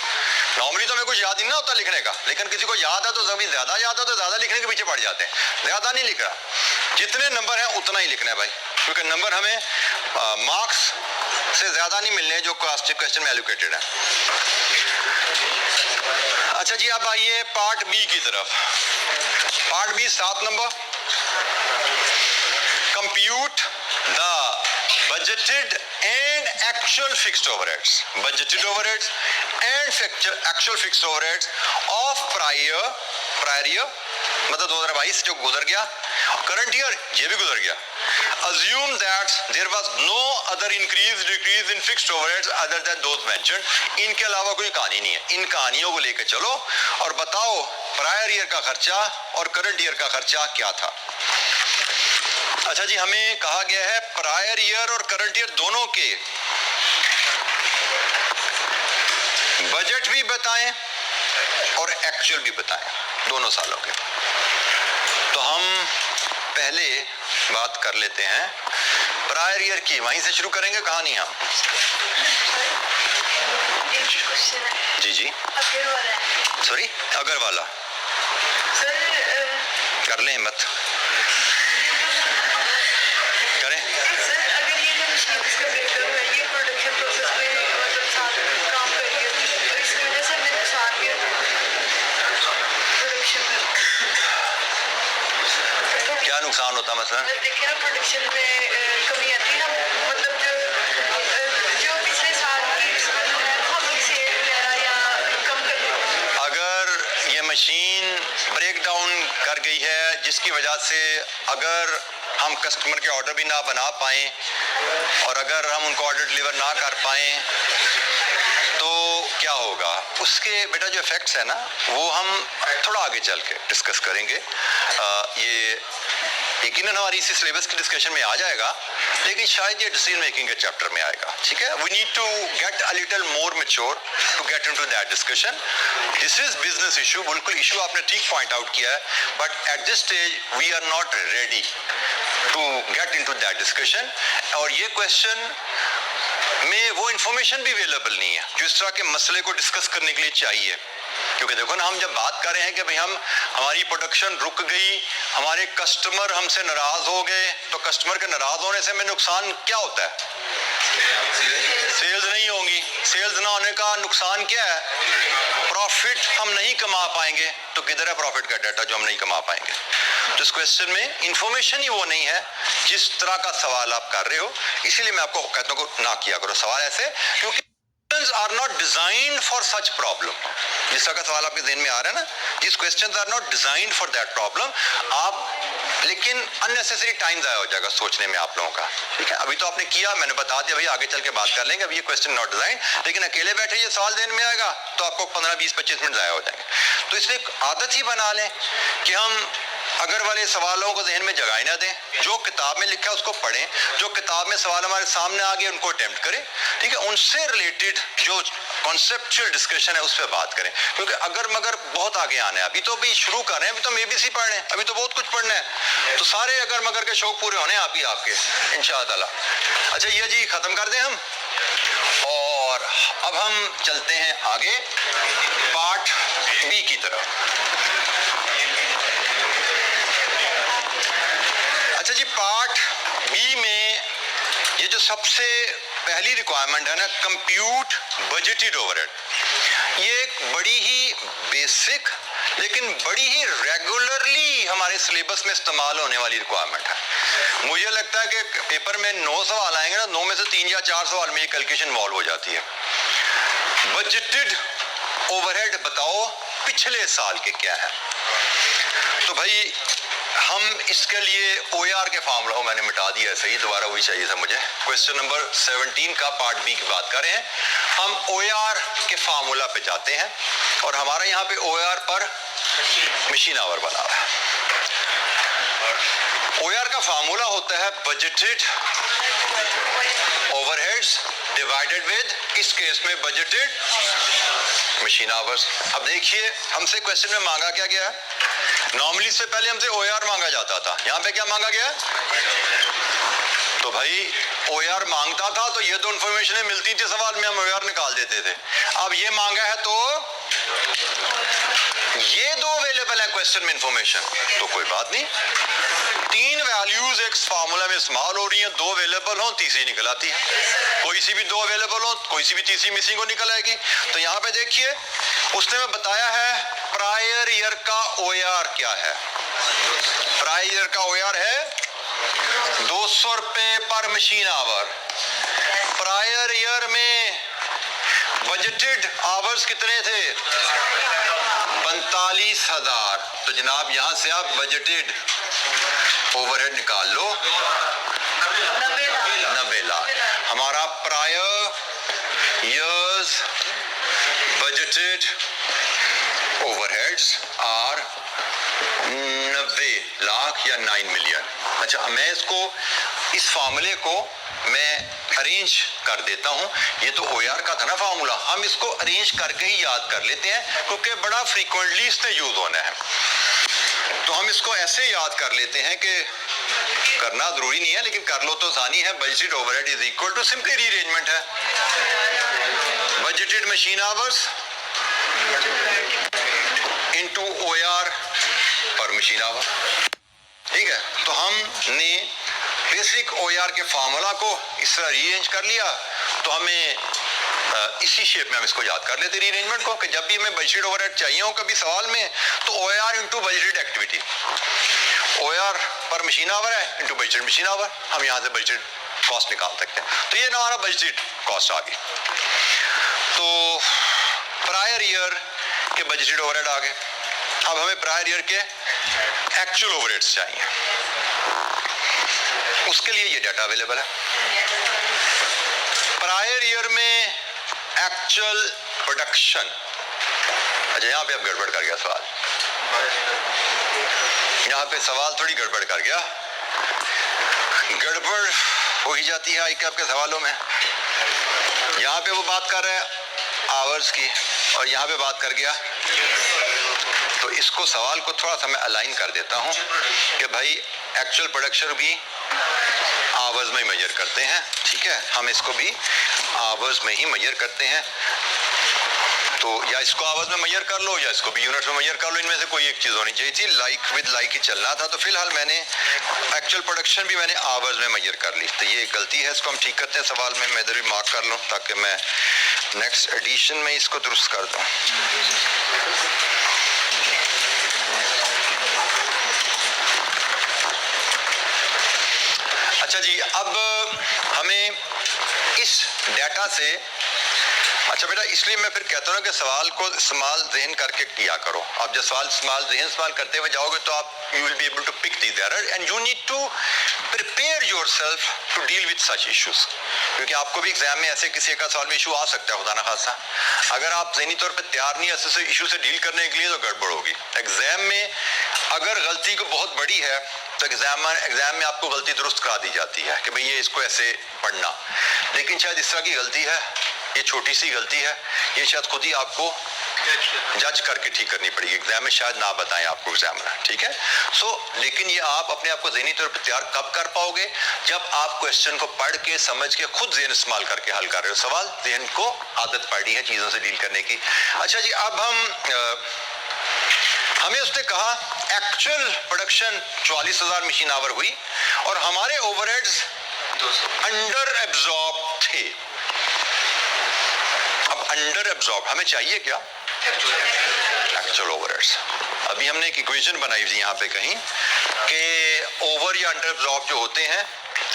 नॉर्मली तो हमें कुछ याद ही ना होता लिखने का, लेकिन किसी को याद है तो कभी ज्यादा याद है तो ज्यादा लिखने के पीछे पड़ जाते हैं, ज्यादा नहीं लिख रहा, जितने नंबर हैं उतना ही लिखना है भाई, क्योंकि नंबर हमें मार्क्स से ज्यादा नहीं मिलने जो क्वेश्चन में एलोकेटेड है। अच्छा जी, अब आइए पार्ट बी की तरफ। Part B 7 number, compute the budgeted and actual fixed overheads, budgeted overheads and actual fixed overheads of prior year, मतलब 2022 जो गुजर गया, current year ये भी गुजर गया। Assume that there was no other decrease in fixed overheads other than those mentioned, इनके अलावा कोई कहानी नहीं है, इन कहानियों को लेकर चलो और बताओ प्रायर ईयर का खर्चा और करंट ईयर का खर्चा क्या था। अच्छा जी, हमें कहा गया है प्रायर ईयर और करंट ईयर दोनों के बजट भी बताएं और एक्चुअल भी बताएं, दोनों सालों के। तो हम पहले बात कर लेते हैं प्रायर ईयर की, वहीं से शुरू करेंगे कहानी हम। जी जी, सॉरी अगर वाला कर लें, हिम्मत करें। अगर ये जो मशीन इसका ब्रेकर है, ये प्रोडक्शन प्रोसेस में मतलब साथ काम कर रही है, तो इसकी वजह से हमें नुकसान भी होता है प्रोडक्शन में। तो क्या नुकसान होता है मतलब? देखिए ना, प्रोडक्शन में कमी आती है, हम मतलब जो पिछले साल की हम लोग सेल वगैरह या कम कर देते हैं। अगर ये मशीन ब्रेक डाउन कर गई है, जिसकी वजह से अगर हम कस्टमर के ऑर्डर भी ना बना पाएं और अगर हम उनको ऑर्डर डिलीवर ना कर पाएं, तो क्या क्या होगा, उसके बेटा जो इफेक्ट्स है ना, वो हम थोड़ा आगे चल के डिस्कस करेंगे। ये यकीनन हमारी इसी सिलेबस की डिस्कशन में आ जाएगा, लेकिन शायद ये डिसीजन मेकिंग के चैप्टर में आएगा। ठीक है, we need to get a little more mature to get into that discussion. This is business issue, बिल्कुल इशू आपने ठीक पॉइंट आउट किया है, but at this stage we are not ready to get into that discussion. और ये क्वेश्चन में वो इंफॉर्मेशन भी अवेलेबल नहीं है जो इस तरह के मसले को डिस्कस करने के लिए चाहिए। क्योंकि देखो ना, हम जब बात कर रहे हैं कि भाई हमारी प्रोडक्शन रुक गई, हमारे कस्टमर हमसे नाराज हो गए, तो कस्टमर के नाराज होने से हमें नुकसान क्या होता है? सेल्स नहीं होंगी। सेल्स ना होने का नुकसान क्या है? प्रॉफिट हम नहीं कमा पाएंगे। तो किधर है प्रॉफिट का डाटा जो हम नहीं कमा पाएंगे? तो इस क्वेश्चन में इंफॉर्मेशन ही वो नहीं है जिस तरह का सवाल आप कर रहे हो। इसीलिए मैं आपको कहता हूँ ना किया करो सवाल ऐसे, क्योंकि are not designed for such problem। जिस तरह का सवाल आपके ज़हन में आ रहा है ना, these questions are not designed for that problem। आप लेकिन unnecessary टाइम ज़ाया हो जाएगा सोचने में आप लोगों का। ठीक है, अभी तो आपने किया, मैंने बता दिया भाई, आगे चल के बात कर लेंगे। अभी ये क्वेश्चन नॉट डिजाइन, लेकिन अकेले बैठे ये सवाल ज़हन में आएगा तो आपको 15, 20, 25 मिनट ज़ाया हो जाएंगे। तो इसलिए आदत ही बना लें कि हम अगर वाले सवालों को जहन में जगह ना दें, जो किताब में लिखा है उसको पढ़ें, जो किताब में सवाल हमारे सामने आ गए उनको अटेम्प्ट करें। ठीक है, उनसे रिलेटेड जो कॉन्सेप्चुअल डिस्कशन है उस पर बात करें, क्योंकि अगर मगर बहुत आगे आना है। अभी तो अभी शुरू कर रहे हैं, अभी तो एबीसी पढ़ रहे हैं, अभी तो बहुत कुछ पढ़ना है। तो सारे अगर मगर के शौक पूरे होने आप ही आपके इंशाअल्लाह। अच्छा ये जी खत्म कर दें हम, और अब हम चलते हैं आगे पार्ट बी की तरफ। अच्छा जी, पार्ट बी में ये जो सबसे पहली रिक्वायरमेंट है ना, कंप्यूट बजटेड ओवरहेड। ये एक बड़ी ही बेसिक लेकिन बड़ी ही रेगुलरली हमारे सिलेबस में इस्तेमाल होने वाली रिक्वायरमेंट है। मुझे लगता है कि पेपर में 9 सवाल आएंगे ना, 9 में से 3 या 4 सवाल में ये कैलकुलेशन इन्वॉल्व हो जाती है। बजटेड ओवरहेड बताओ पिछले साल के क्या है। तो भाई हम इसके लिए OAR के फार्मूला मैंने मिटा दिया है, सही, दोबारा वही चाहिए था मुझे। क्वेश्चन नंबर 17 का पार्ट बी की बात कर रहे हैं हम। OAR के फार्मूला पे जाते हैं और हमारा यहाँ पे OAR पर मशीन आवर बना हुआ है। OAR का फार्मूला होता है बजटेड ओवरहेड्स डिवाइडेड विद, इस केस में बजटेड मशीन आवर्स। अब देखिए हमसे क्वेश्चन में मांगा क्या गया है। नॉर्मली से पहले हमसे OAR मांगा जाता था, यहाँ पे क्या मांगा गया? तो भाई OAR मांगता था तो ये दो इंफॉर्मेशन मिलती थी सवाल में, हम OAR निकाल देते थे। अब ये मांगा है तो ये दो अवेलेबल है क्वेश्चन में इंफॉर्मेशन, तो कोई बात नहीं। 3 वैल्यूज एक फार्मूला में इस्तेमाल हो रही हैं, 2 अवेलेबल हो, तीसरी निकल आती है। कोई सी भी 2 अवेलेबल हो, कोई सी भी तीसरी मिसिंग हो निकल आएगी। तो यहाँ पे देखिए उसने मैं बताया है प्रायर ईयर का OAR क्या है। प्रायर ईयर का OAR है 200 रुपए पर मशीन आवर। प्रायर ईयर में बजटेड आवर्स कितने थे? 45,000। तो जनाब यहां से आप बजटेड ओवरहेड निकाल लो, 90 लाख। हमारा prior years budgeted overheads are 90 lakh या 9 मिलियन। अच्छा, मैं इसको इस फार्मूले को मैं अरेंज कर देता हूं। ये तो OAR का था ना फार्मूला, हम इसको अरेंज करके ही याद कर लेते हैं क्योंकि बड़ा फ्रीक्वेंटली इससे यूज होना है। तो हम इसको ऐसे याद कर लेते हैं कि करना जरूरी नहीं है लेकिन कर लो तो आसानी है। Budgeted overhead is equal to, simply rearrangement है, budgeted machine hours into OAR पर मशीन आवर। ठीक है, तो हमने बेसिक OAR के फार्मूला को इस तरह रीअरेंज कर लिया, तो हमें इसी शेप में हम इसको याद कर लेते रीअरेंजमेंट को, कि जब भी हमें बजटेड ओवरहेड चाहिए हो कभी सवाल में, तो OAR into budgeted activity, OAR पर मशीन आवर है इनटू बजटेड मशीन आवर, हम यहाँ से बजटेड कॉस्ट निकाल सकते हैं। तो ये हमारा बजटेड कॉस्ट आ गई। तो प्रायर ईयर के बजटेड ओवरहेड आ गए। अब हमें प्रायर ईयर के एक्चुअल ओवरहेड्स चाहिए, उसके लिए ये डाटा अवेलेबल है। प्रायर ईयर में एक्चुअल प्रोडक्शन। अच्छा, यहाँ पे अब गड़बड़ कर गया सवाल, यहाँ पे सवाल थोड़ी गड़बड़ कर गया। गड़बड़ हो ही जाती है आई आपके सवालों में। यहाँ पे वो बात कर रहा है आवर्स की और यहाँ पे बात कर गया, तो इसको सवाल को थोड़ा सा मैं अलाइन कर देता हूँ कि भाई एक्चुअल प्रोडक्शन भी आवर्स में मेजर करते हैं, ठीक है, हम इसको भी आवर्स में ही मेजर करते हैं। तो या इसको आवर्स में मेजर कर लो या इसको भी यूनिट्स में मेजर कर लो, इनमें से कोई एक चीज होनी चाहिए थी। लाइक विद लाइक ही चलना था। तो फिलहाल मैंने एक्चुअल प्रोडक्शन भी मैंने आवर्स में मेजर कर ली, तो ये गलती है, इसको हम ठीक करते हैं सवाल में। मैं इधर भी मार्क कर लूँ ताकि मैं नेक्स्ट एडिशन में इसको दुरुस्त कर दूँ। अच्छा जी, अब हमें इस डेटा से, अच्छा बेटा, इसलिए मैं फिर कहता हूँ कि सवाल को इस्तेमाल ज़हन करके किया करो। आप जब सवाल इस्तेमाल करते हुए जाओगे तो आप you will be able to pick this error and you need to prepare yourself to deal with such issues, क्योंकि आपको भी एग्जाम में ऐसे किसी का सवाल में इशू आ सकता है, खुदा ना खासा। अगर आप ज़हनी तौर पर तैयार नहीं ऐसे इशू से डील करने के लिए तो गड़बड़ होगी। एग्जाम में अगर गलती को बहुत बड़ी है तो एग्जाम में आपको गलती दुरुस्त करा दी जाती है कि भाई ये इसको ऐसे पढ़ना, लेकिन शायद इस तरह की गलती है, ये छोटी सी गलती है, ये शायद खुद ही आपको जज करके ठीक करनी पड़ेगी। एग्जाम में शायद ना बताएं आपको एग्जामिनर, ठीक है। लेकिन ये आप अपने आप को ज़हनी तौर पर तैयार कब कर पाओगे? जब आप क्वेश्चन को पढ़ के समझ के खुद ज़हन इस्तेमाल करके हल कर रहे हो सवाल, ज़हन को आदत पड़ी है चीज़ों से डील करने की। अच्छा जी, अब हमें उसने कहा एक्चुअल प्रोडक्शन 44,000 मशीन आवर हुई और हमारे ओवरहेड्स अंडर एब्जॉर्ब थे। अब अंडर एब्जॉर्ब हमें चाहिए क्या? Actual overheads. अभी हमने एक इक्वेशन बनाई थी यहाँ पे कहीं कि ओवर या अंडर एब्जॉर्ब जो होते हैं,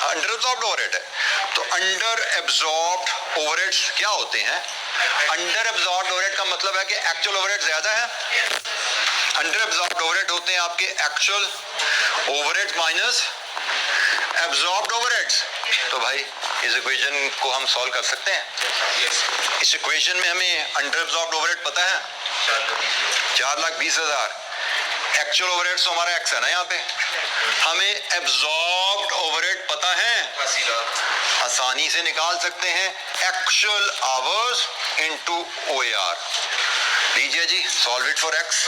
अंडर एब्जॉर्ब ओवरहेड है, तो अंडर एब्जॉर्ब ओवरहेड्स क्या होते हैं? अंडर एब्जॉर्ब ओवरहेड का मतलब है कि एक्चुअल ओवरहेड ज्यादा है। अंडर एब्जॉर्ब ओवरहेड होते हैं आपके actual overhead minus absorbed overheads. तो भाई इस इक्वेशन को हम सॉल्व कर सकते हैं। इस इक्वेशन में हमें अंडर एब्जॉर्ब्ड ओवरहेड पता है 4,20,000। एक्चुअल ओवरहेड्स तो हमारा एक्स है ना यहाँ पे, हमें एब्जॉर्ब्ड ओवरहेड पता है, आसानी से निकाल सकते हैं एक्चुअल आवर्स इनटू OAR। लीजिए जी, सॉल्व इट फॉर एक्स।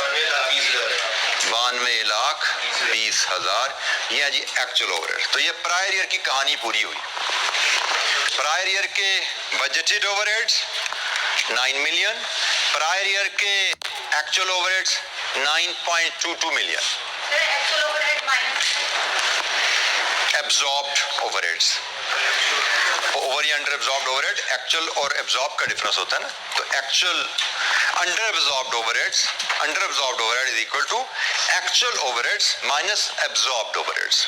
92,20,000 ये है जी एक्चुअल ओवरहेड। तो ये प्रायर ईयर की कहानी पूरी हुई। प्रायर ईयर के budgeted overheads 9 million, prior year के actual overheads 9.22 million. Absorbed overheads, over या अंडर एब्जॉर्ब्ड ओवरहेड, एक्चुअल और एब्जॉर्ब का डिफरेंस होता है ना। तो actual under absorbed overheads, under absorbed overhead is equal to actual overheads minus absorbed overheads.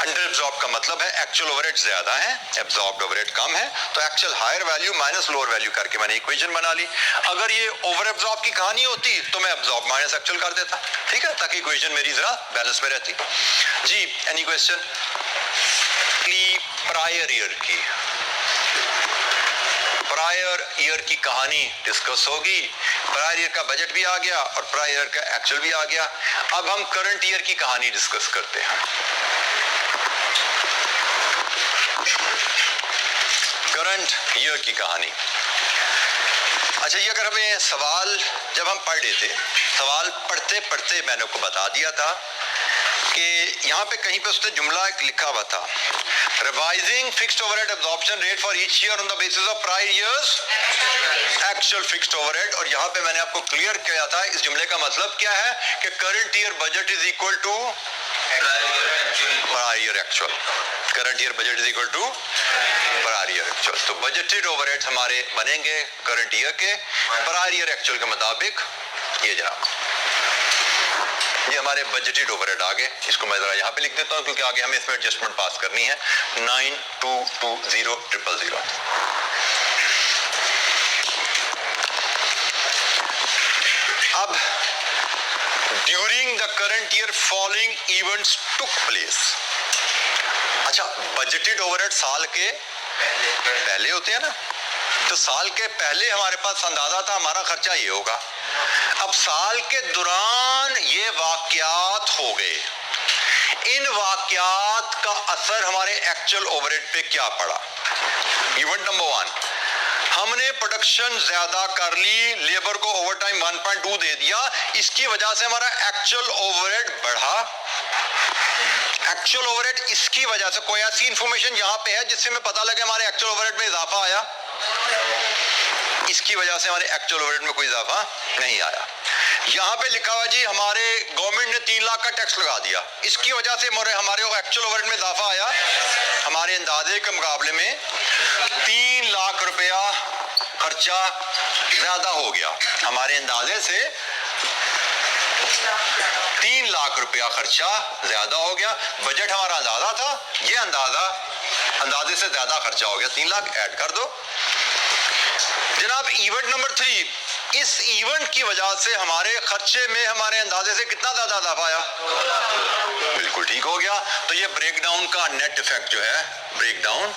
Under absorb का मतलब है एक्चुअल ओवरहेड ज्यादा है, एब्जॉर्ब्ड ओवरहेड कम है, तो actual higher value minus lower value करके मैंने इक्वेशन बना ली। अगर ये ओवर एब्जॉर्ब की कहानी होती तो मैं एब्जॉर्ब माइनस एक्चुअल कर देता, ठीक है, ताकि इक्वेशन मेरी जरा बैलेंस में रहती। जी, एनी क्वेश्चन? प्रायर ईयर की कहानी डिस्कस होगी। प्रायर ईयर का बजट भी आ गया और प्रायर ईयर का एक्चुअल भी आ गया। अब हम करंट ईयर की कहानी डिस्कस करते हैं। करंट ईयर की कहानी। अच्छा, ये अगर हमें सवाल जब हम पढ़ रहे थे, सवाल पढ़ते पढ़ते मैंने आपको बता दिया था कि यहाँ पे कहीं पे उसने जुमला एक लिखा हुआ था, revising fixed overhead absorption rate for each year on the basis of prior years actual fixed overhead. और यहाँ पे मैंने आपको क्लियर किया था इस जुमले का मतलब क्या है कि current year budget is equal to prior year actual. Current year budget is equal to prior year actual. तो बजटेड ओवरहेड्स हमारे बनेंगे करंट ईयर के प्रायर ईयर एक्चुअल के मुताबिक। ये जनाब, ये हमारे बजटेड ओवरहेड आ गए। इसको मैं जरा यहाँ पे लिख देता हूँ क्योंकि आगे हमें इसमें एडजस्टमेंट पास करनी है। 9220,000। अब during the current year following events took place. अच्छा, बजटेड ओवरहेड साल के पहले होते हैं ना, तो साल के पहले हमारे पास अंदाजा था हमारा खर्चा ये होगा। अब साल के दौरान ये वाकयात हो गए, इन वाकयात का असर हमारे एक्चुअल ओवरहेड पे क्या पड़ा? इवेंट नंबर 1, हमने प्रोडक्शन ज्यादा कर ली, लेबर को ओवरटाइम 1.2 दे दिया, इसकी वजह से हमारा एक्चुअल ओवरहेड बढ़ा। एक्चुअल ओवरहेड इसकी वजह से, कोई ऐसी इंफॉर्मेशन यहां पे है जिससे हमें पता लगे हमारे एक्चुअल ओवरहेड में इजाफा आया? इसकी वजह से हमारे एक्चुअल ओवरहेड में कोई इजाफा नहीं आया। यहां पे लिखा हुआ जी हमारे गवर्नमेंट ने 3 लाख का टैक्स लगा दिया, इसकी वजह से हमारे एक्चुअल ओवरहेड में इजाफा आया। हमारे अंदाजे के मुकाबले में 3 लाख रुपया खर्चा ज्यादा हो गया। हमारे अंदाजे से 3 लाख रुपया खर्चा ज्यादा हो गया। बजट हमारा अंदाजा था, ये अंदाजे से ज्यादा खर्चा हो गया, 3 लाख ऐड कर दो। जनाब इवेंट नंबर 3, इस इवेंट की वजह से हमारे खर्चे में हमारे अंदाजे से कितना ज्यादा इजाफा आया? बिल्कुल ठीक हो गया। तो ये ब्रेकडाउन का नेट इफेक्ट जो है, ब्रेकडाउन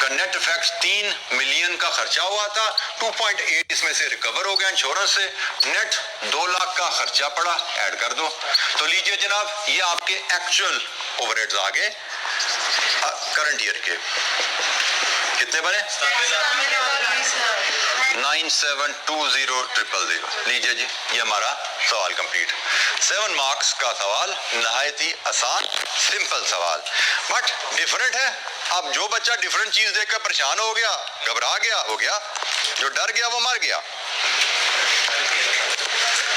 का नेट इफेक्ट 3 मिलियन का खर्चा हुआ था, 2.8 इसमें से रिकवर हो गया इंश्योरेंस से, नेट 2 लाख का खर्चा पड़ा, ऐड कर दो। तो लीजिए जनाब ये आपके एक्चुअल ओवरहेड्स आ गए करंट ईयर के। कितने बने? 972000। लीजिए जी ये हमारा सवाल कंप्लीट। 7 मार्क्स का सवाल, नहायत ही आसान सिंपल सवाल, बट डिफरेंट है। अब जो बच्चा डिफरेंट चीज देखकर परेशान हो गया, घबरा गया, हो गया, जो डर गया वो मर गया।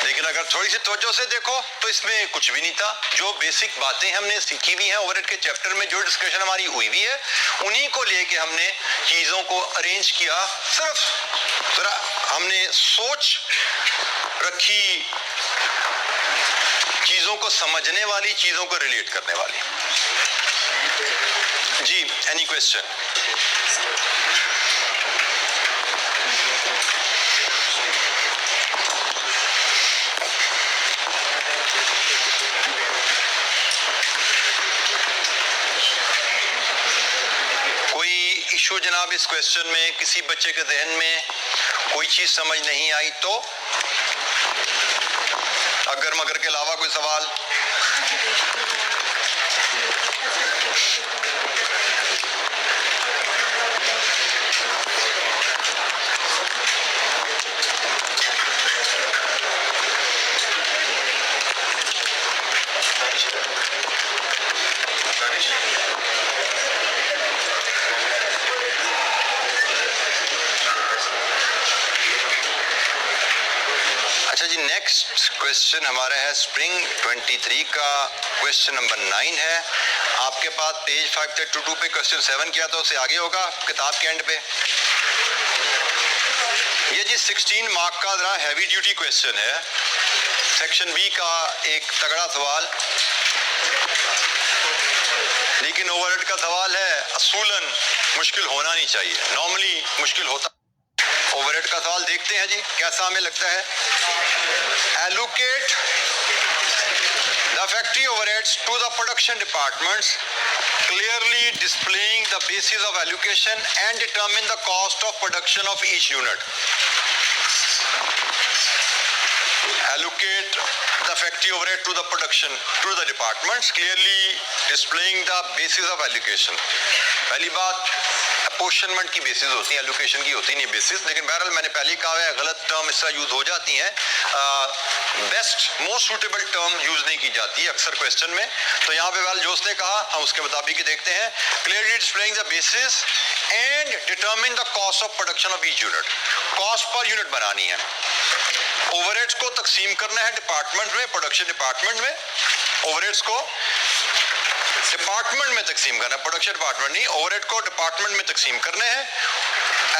लेकिन अगर थोड़ी सी तवज्जो से देखो तो इसमें कुछ भी नहीं था। जो बेसिक बातें हमने सीखी हुई हैं ओवरहेड के चैप्टर में, जो डिस्कशन हमारी हुई हुई है, उन्हीं को लेके हमने चीजों को अरेंज किया। सिर्फ जरा हमने सोच रखी, चीजों को समझने वाली, चीजों को रिलेट करने वाली। जी एनी क्वेश्चन? इशू जनाब इस क्वेश्चन में? किसी बच्चे के जहन में कोई चीज समझ नहीं आई तो? अगर मगर के अलावा कोई सवाल? अच्छा जी नेक्स्ट क्वेश्चन हमारा है स्प्रिंग 23 का क्वेश्चन नंबर 9 है। आपके पास पेज 532 पे क्वेश्चन 7 किया था, उससे आगे होगा किताब के एंड पे। ये जी 16 मार्क का जरा हैवी ड्यूटी क्वेश्चन है, सेक्शन बी का एक तगड़ा सवाल, लेकिन ओवरहेड का सवाल है, असूलन मुश्किल होना नहीं चाहिए, नॉर्मली मुश्किल होता। ओवरहेड का सवाल देखते हैं जी कैसा हमें लगता है। Allocate the factory overheads to the production departments, clearly displaying the basis of allocation and determine the cost of production of each unit. Allocate the factory overhead to the production to the departments, clearly displaying the basis of allocation. पहली बात अपोर्शनमेंट की बेसिस होती है, एलोकेशन की होती नहीं बेसिस, लेकिन बहरहाल मैंने पहले ही कहा है गलत टर्म इसका यूज हो जाती है, best most suitable term use नहीं की जाती है अक्सर क्वेश्चन में। तो यहाँ पे बहरहाल जो उसने कहा हम उसके मुताबिक ही देखते हैं। Clearly displaying the basis and determine the cost of production of each unit, cost per unit बनानी है। ओवरहेड्स को तकसीम करना है डिपार्टमेंट में, प्रोडक्शन डिपार्टमेंट में, ओवरहेड्स को डिपार्टमेंट में तकसीम करना है, प्रोडक्शन डिपार्टमेंट नहीं, ओवरहेड को डिपार्टमेंट में तकसीम करने हैं।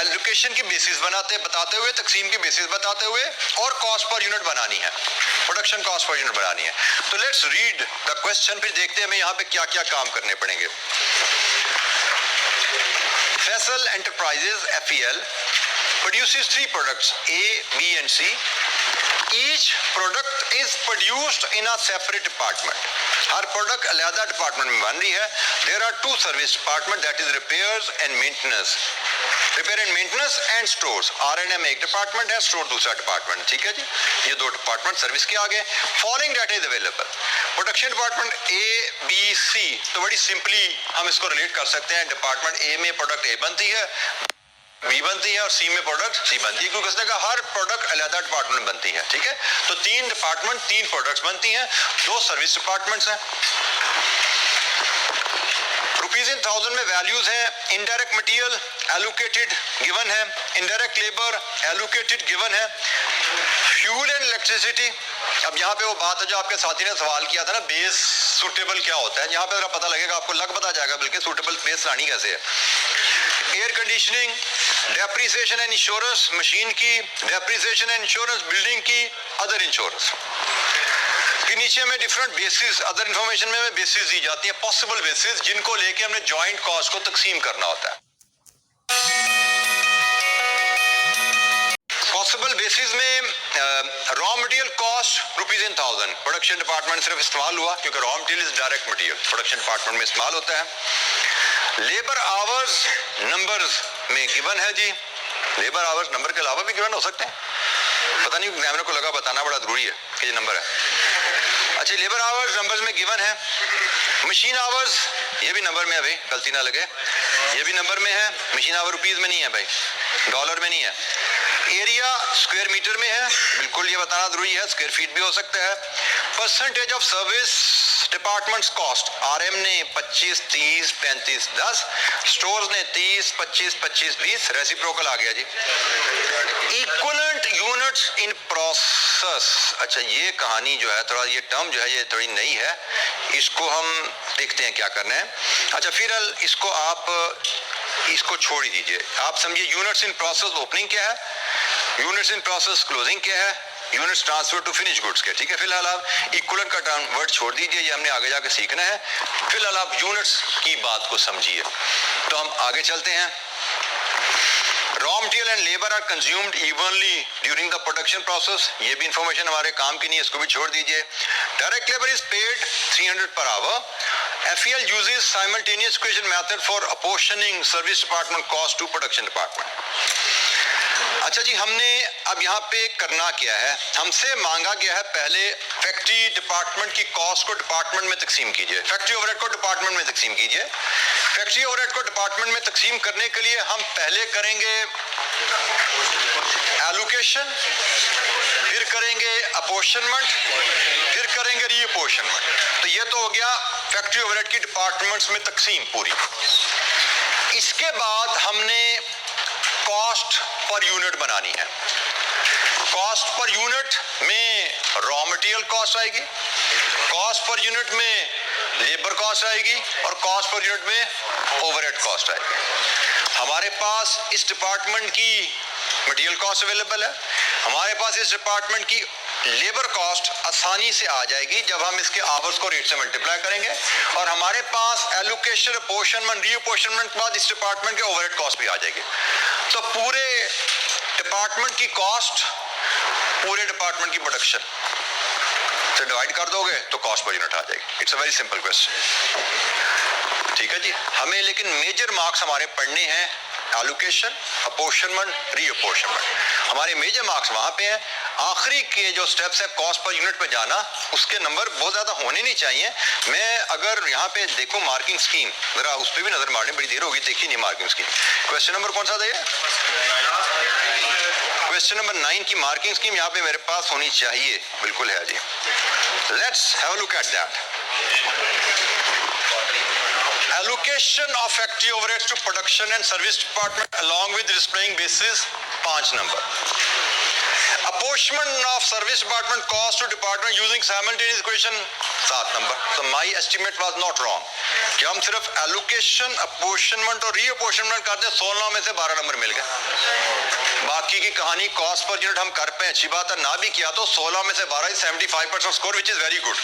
एलोकेशन की बेसिस बताते हुए, तकसीम की बेसिस बताते हुए, और कॉस्ट पर यूनिट बनानी है, प्रोडक्शन कॉस्ट पर यूनिट बनानी है। तो लेट्स रीड द क्वेश्चन, फिर देखते हैं हमें यहाँ पे क्या क्या काम करने पड़ेंगे। Faisal enterprises FEL produces 3 products A, B and C. Each product is produced in a separate department. Her product अलग डिपार्टमेंट में बन रही है. There are 2 service department, that is repairs and maintenance. Repair and maintenance and stores. R&M एक डिपार्टमेंट है, स्टोर दूसरा डिपार्टमेंट. ठीक है जी, ये 2 डिपार्टमेंट सर्विस के आगे. Following data is available. Production department A, B, C. तो बड़ी सिंपली हम इसको रिलेट कर सकते हैं. डिपार्टमेंट A में प्रोडक्ट A बनती है, B बनती है और C में प्रोडक्ट C बनती है, क्योंकि उसने कहा हर प्रोडक्ट अलग डिपार्टमेंट बनती है. ठीक है, तो 3 डिपार्टमेंट 3 प्रोडक्ट्स बनती हैं. 2 सर्विस डिपार्टमेंट्स हैं. रुपीज इन 1000 में वैल्यूज हैं. इनडायरेक्ट मटेरियल एलोकेटेड गिवन है. इनडायरेक्ट लेबर एलोकेटेड गिवन है. Fuel and electricity. अब यहाँ पे वो बात है जो आपके साथी ने सवाल किया था ना, बेस सूटेबल क्या होता है. यहाँ पे जरा पता लगेगा, आपको लग पता जाएगा बल्कि सूटेबल बेस लानी कैसे है. Air conditioning, depreciation and insurance machine की, डेप्रिसिएशन एंड इंश्योरेंस बिल्डिंग की, अदर इंश्योरेंस के नीचे में डिफरेंट बेसिस, अदर इंफॉर्मेशन में बेसिस दी जाती है, पॉसिबल बेसिस, जिनको लेके हमने जॉइंट कॉस्ट को तकसीम करना होता है. पॉसिबल बेसिस में raw material cost rupees in 1000 production department सिर्फ इस्तेमाल हुआ, क्योंकि raw material is direct material production department में इस्तेमाल होता है. लेबर आवर्स नंबर्स में गिवन है जी. लेबर आवर्स नंबर के अलावा भी गिवन हो सकते हैं, पता नहीं एग्जामिनर को लगा बताना बड़ा जरूरी है कि ये नंबर है. अच्छा, लेबर आवर्स नंबर्स में गिवन है. मशीन आवर्स ये भी नंबर में है भाई, गलती ना लगे, ये भी नंबर में है. मशीन आवर रुपीज में नहीं है भाई, डॉलर में नहीं है. एरिया स्क्वायर मीटर में है, बिल्कुल ये बताना जरूरी है, स्क्वायर फीट भी हो सकता है. Percentage of service departments cost. RM ने 25, 30, 35, 10. स्टोर्स ने 30, 25, 25, 20. रेसिप्रोकल आ गया जी. Equivalent units in process. अच्छा, ये कहानी जो है थोड़ा, ये टर्म जो है ये थोड़ी नई है, इसको हम देखते हैं क्या करना है. अच्छा, फिर इसको आप इसको छोड़ ही दीजिए. आप समझिए यूनिट्स इन प्रोसेस ओपनिंग क्या है, यूनिट्स इन प्रोसेस क्लोजिंग क्या है, units transfer to finish goods के. ठीक है, फिलहाल आप इक्विवेलेंट का टर्म वर्ड छोड़ दीजिए, ये हमने आगे जाके सीखना है. फिलहाल आप यूनिट्स की बात को समझिए. तो हम आगे चलते हैं. Raw material and labour are consumed evenly during the production process. ये भी इंफॉर्मेशन हमारे काम की नहीं है, इसको भी छोड़ दीजिए. Direct labour is paid 300 per hour. FEL uses simultaneous equation method for apportioning service department cost to production department. अच्छा जी, हमने अब यहाँ पे करना क्या है, हमसे मांगा गया है पहले फैक्ट्री डिपार्टमेंट की कॉस्ट को डिपार्टमेंट में तकसीम कीजिए, फैक्ट्री ओवरहेड को डिपार्टमेंट में तकसीम कीजिए. फैक्ट्री ओवरहेड को डिपार्टमेंट में तकसीम करने के लिए हम पहले करेंगे एलोकेशन, फिर करेंगे अपोर्शनमेंट, फिर करेंगे रीअपोर्शनमेंट. तो ये तो हो गया फैक्ट्री ओवरहेड की डिपार्टमेंट्स में तकसीम पूरी. इसके बाद हमने कॉस्ट पर यूनिट बनानी है. कॉस्ट पर यूनिट में रॉ मटेरियल कॉस्ट आएगी, कॉस्ट पर यूनिट में लेबर कॉस्ट आएगी और कॉस्ट पर यूनिट में ओवरहेड कॉस्ट आएगी. हमारे पास इस डिपार्टमेंट की मटेरियल कॉस्ट अवेलेबल है, हमारे पास इस डिपार्टमेंट की लेबर कॉस्ट आसानी से आ जाएगी जब हम इसके आवर्स को रेट से मल्टीप्लाई करेंगे, और हमारे पास एलोकेशन, अपोर्शनमेंट, रीअपोर्शनमेंट के बाद इस डिपार्टमेंट के ओवरहेड कॉस्ट भी आ जाएगी. तो पूरे डिपार्टमेंट की कॉस्ट पूरे डिपार्टमेंट की प्रोडक्शन से डिवाइड कर दोगे तो कॉस्ट पर यूनिट आ जाएगी. It's a very simple question. ठीक है जी, हमें लेकिन मेजर मार्क्स हमारे पढ़ने हैं एलोकेशन, अपोर्शनमेंट, रीअपोर्शनमेंट. हमारे मेजर मार्क्स वहां पे हैं. आखिरी के जो स्टेप्स है कॉस्ट पर यूनिट पे जाना, उसके नंबर बहुत ज्यादा होने नहीं चाहिए. मैं अगर यहाँ पे देखूं मार्किंग स्कीम, जरा उस पर भी नजर मारने, बड़ी देर होगी देखी नहीं मार्किंग स्कीम. क्वेश्चन नंबर कौन सा था ये? क्वेश्चन नंबर 9 की मार्किंग स्कीम यहाँ पे मेरे पास होनी चाहिए. बिल्कुल है जी. Let's have a look at that. Allocation of factory overheads to production and service department along with displaying basis 5 number. apportionment of service department cost to department using simultaneous equation 7 number. So my estimate was not wrong कि हम सिर्फ allocation, apportionment और reapportionment करते हैं, 16 में से 12 नंबर मिल गए. बाकी की कहानी कॉस्ट पर यूनिट हम कर पाए, अच्छी बात है. ना भी किया तो 16 में से 12 75% score, which is very good.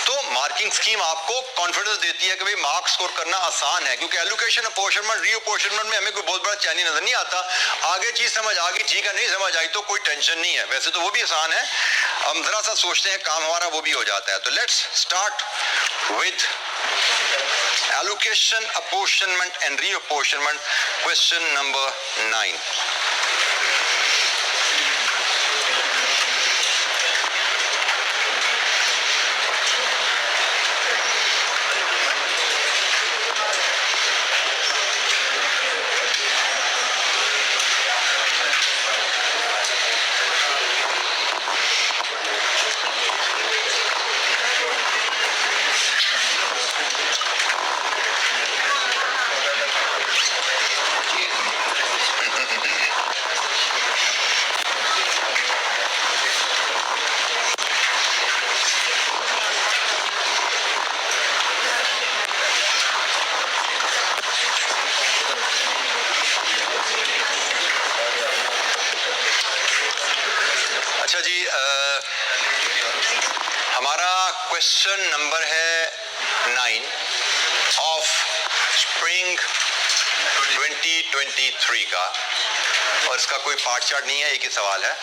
तो मार्किंग स्कीम आपको कॉन्फिडेंस देती है कि भाई मार्क्स स्कोर करना आसान है, क्योंकि एलोकेशन, अपॉर्शनमेंट, रीअपॉर्शनमेंट में हमें कोई बहुत बड़ा चैलेंज नजर नहीं आता. आगे चीज समझ आ गई, जी का नहीं समझ आई तो कोई टेंशन नहीं है. वैसे तो वो भी आसान है, हम जरा सा सोचते हैं काम हमारा वो भी हो जाता है. तो let's start with allocation, apportionment and reapportionment, question number 9. अच्छा जी, हमारा क्वेश्चन नंबर है 9 ऑफ स्प्रिंग 2023 का, और इसका कोई पार्ट चार्ट नहीं है, एक ही सवाल है.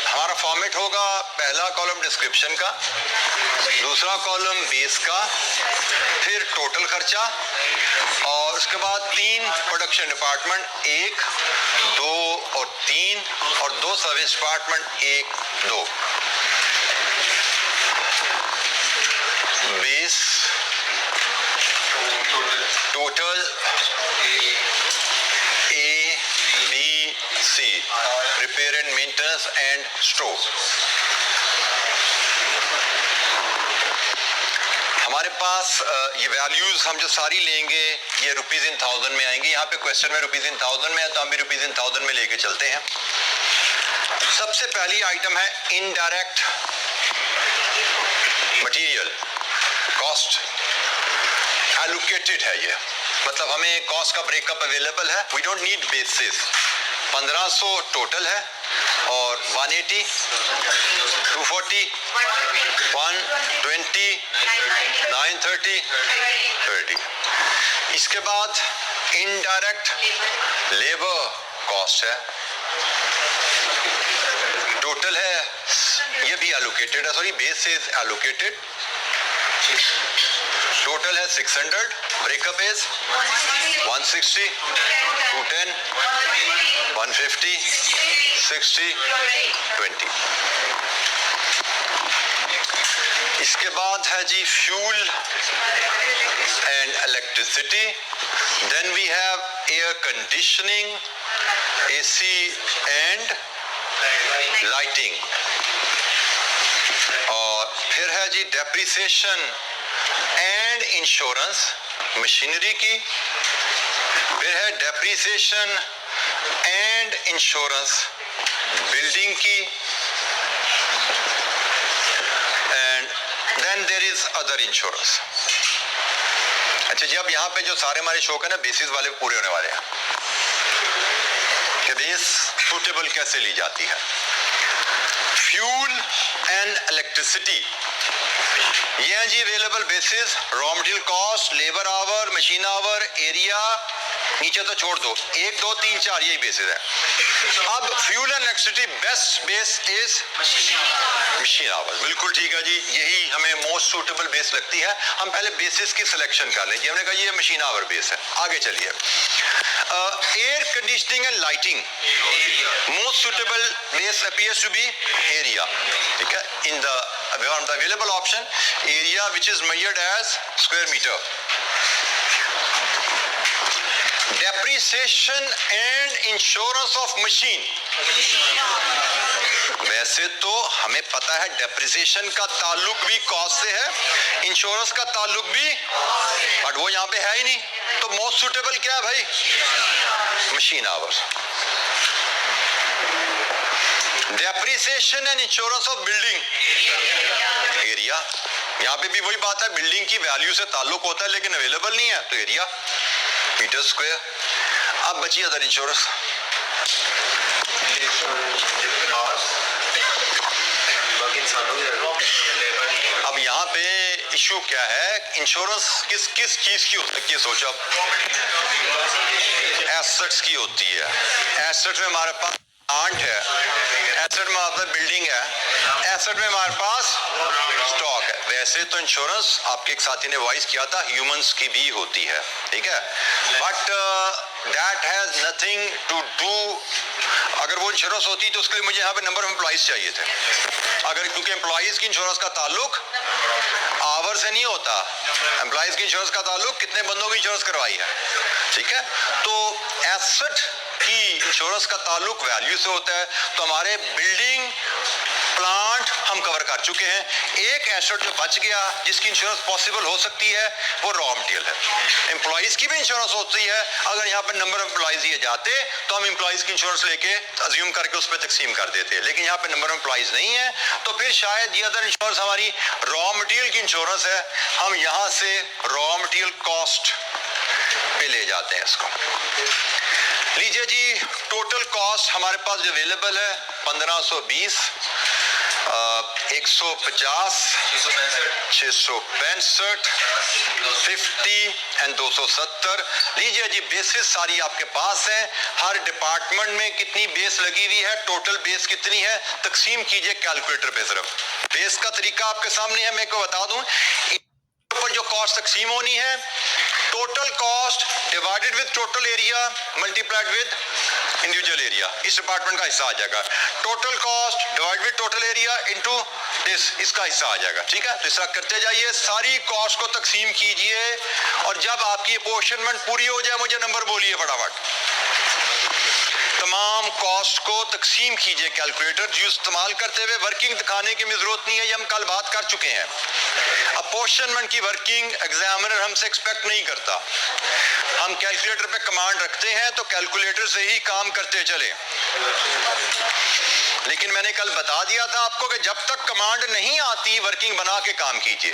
हमारा फॉर्मेट होगा, पहला कॉलम डिस्क्रिप्शन का, दूसरा कॉलम बेस का, फिर टोटल खर्चा, और उसके बाद 3 प्रोडक्शन डिपार्टमेंट 1, 2 और 3, और 2 service department 1, 2. Base, total, A, B, C, repair and maintenance and store. हमारे पास ये वैल्यूज हम जो सारी लेंगे ये रुपीज इन 1000 में आएंगी. यहाँ पे क्वेश्चन में रुपीज इन 1000 में है, तो हम भी रुपीज इन 1000 में लेके चलते हैं. सबसे पहली आइटम है इनडायरेक्ट मटेरियल कॉस्ट. एलोकेटेड है ये, मतलब हमें कॉस्ट का ब्रेकअप अवेलेबल है. We don't need basis. 1500 total है, और 180, 240, 120, 930, 30. इसके बाद इनडायरेक्ट लेबर कॉस्ट है, टोटल है, ये भी एलोकेटेड है, sorry base is allocated. Total है 600, ब्रेकअप इज 160, 210, 150, 60, 20. इसके बाद है जी fuel and electricity. Then we have air conditioning, AC and lighting. और फिर है जी डेप्रिसिएशन एंड इंश्योरेंस मशीनरी की. फिर है डेप्रिसिएशन एंड इंश्योरेंस बिल्डिंग की. And then there is other insurance. अच्छा जी, अब यहाँ पे जो सारे हमारे शौक है ना, बेसिस वाले पूरे होने वाले हैं कि बेस सुटेबल कैसे ली जाती है. फ्यूल एंड इलेक्ट्रिसिटी, ये है जी available basis. Raw material cost, labour hour, machine hour, area, नीचे तो छोड़ दो, 1, 2, 3, 4 यही बेसिस है. अब fuel and electricity best base is machine our. बिल्कुल ठीक है जी, यही हमें मोस्ट सूटेबल बेस लगती है. हम पहले बेसिस की सिलेक्शन कर लेंगे. हमने कहा ये मशीन आवर बेस है. आगे चलिए, air conditioning and lighting, most suitable base appears to be area. ठीक है, in the available option area which is measured as square meter. Depreciation and insurance of machine. वैसे तो हमें पता है डेप्रिसिएशन का ताल्लुक भी कॉस्ट से है, इंश्योरेंस का ताल्लुक भी, बट वो यहाँ पे है ही नहीं. तो मोस्ट सुटेबल क्या है भाई? Machine hours. Depreciation and insurance of building area, यहाँ पे भी वही बात है, बिल्डिंग की वैल्यू से ताल्लुक होता है लेकिन अवेलेबल नहीं है तो एरिया मीटर स्क्वायर। अब बची अदर इंश्योरेंस। अब यहाँ पे इशू क्या है, इंश्योरेंस किस किस चीज की हो सकती है, सोचो अब एसेट्स की होती है। एसेट में हमारे पास प्लांट है, एसेट में मतलब बिल्डिंग है, एसेट में हमारे पास स्टॉक है। वैसे तो इंश्योरेंस आपके एक साथी ने वॉइस किया था ह्यूमंस की भी होती है, ठीक है, but that has nothing to do. अगर वो इंश्योरेंस होती तो उसके लिए मुझे यहाँ पे नंबर ऑफ एम्प्लॉइज चाहिए थे, अगर क्योंकि एम्प्लॉइज की इंश्योरेंस का ताल्लुक आवर से नहीं होता, एम्प्लॉइज की इंश्योरेंस का ताल्लुक कितने बंदों की इंश्योरेंस करवाई है, ठीक है। तो एसेट की इंश्योरेंस का ताल्लुक वैल्यू से होता है, तो हमारे बिल्डिंग प्लांट हम कवर कर चुके हैं। एक एसेट जो बच गया जिसकी इंश्योरेंस पॉसिबल हो सकती है वो रॉ मटेरियल है। एम्प्लॉइज की भी इंश्योरेंस होती है, अगर यहाँ पे नंबर ऑफ एम्प्लॉइज दिए जाते तो हम एम्प्लॉइज की इंश्योरेंस लेके अज्यूम करके उस पर तकसीम कर देते, लेकिन यहाँ पे नंबर ऑफ एम्प्लॉइज नहीं है तो फिर शायद ये अदर इंश्योरेंस हमारी रॉ मटेरियल की इंश्योरेंस है, हम यहाँ से रॉ मटेरियल कॉस्ट पे ले जाते हैं इसको। लीजिए जी, टोटल कॉस्ट हमारे पास जो अवेलेबल है 1520, 150, 665, 50 एंड 270। लीजिए जी, बेसिस सारी आपके पास है, हर डिपार्टमेंट में कितनी बेस लगी हुई है, टोटल बेस कितनी है, तकसीम कीजिए कैलकुलेटर पे। सिर्फ बेस का तरीका आपके सामने है, मैं को बता दूं, पर जो कॉस्ट तकसीम होनी है, total cost divided with total area multiplied with individual area, इस डिपार्टमेंट का हिस्सा आ जाएगा। Total cost divide with total area into this, इसका हिस्सा आ जाएगा, ठीक है। तो इस तरह करते जाइए, सारी कॉस्ट को तकसीम कीजिए और जब आपकी अपोर्शनमेंट पूरी हो जाए मुझे नंबर बोलिए फटाफट। तमाम कॉस्ट को तकसीम कीजिए कैलकुलेटर, जो इस्तेमाल करते हुए वर्किंग दिखाने की जरूरत नहीं है, ये हम कल बात कर चुके हैं। अपोर्शनमेंट की वर्किंग एग्जामिनर हमसे एक्सपेक्ट नहीं करता, हम कैलकुलेटर पे कमांड रखते हैं तो कैलकुलेटर से ही काम करते चले। लेकिन मैंने कल बता दिया था आपको कि जब तक कमांड नहीं आती वर्किंग बना के काम कीजिए,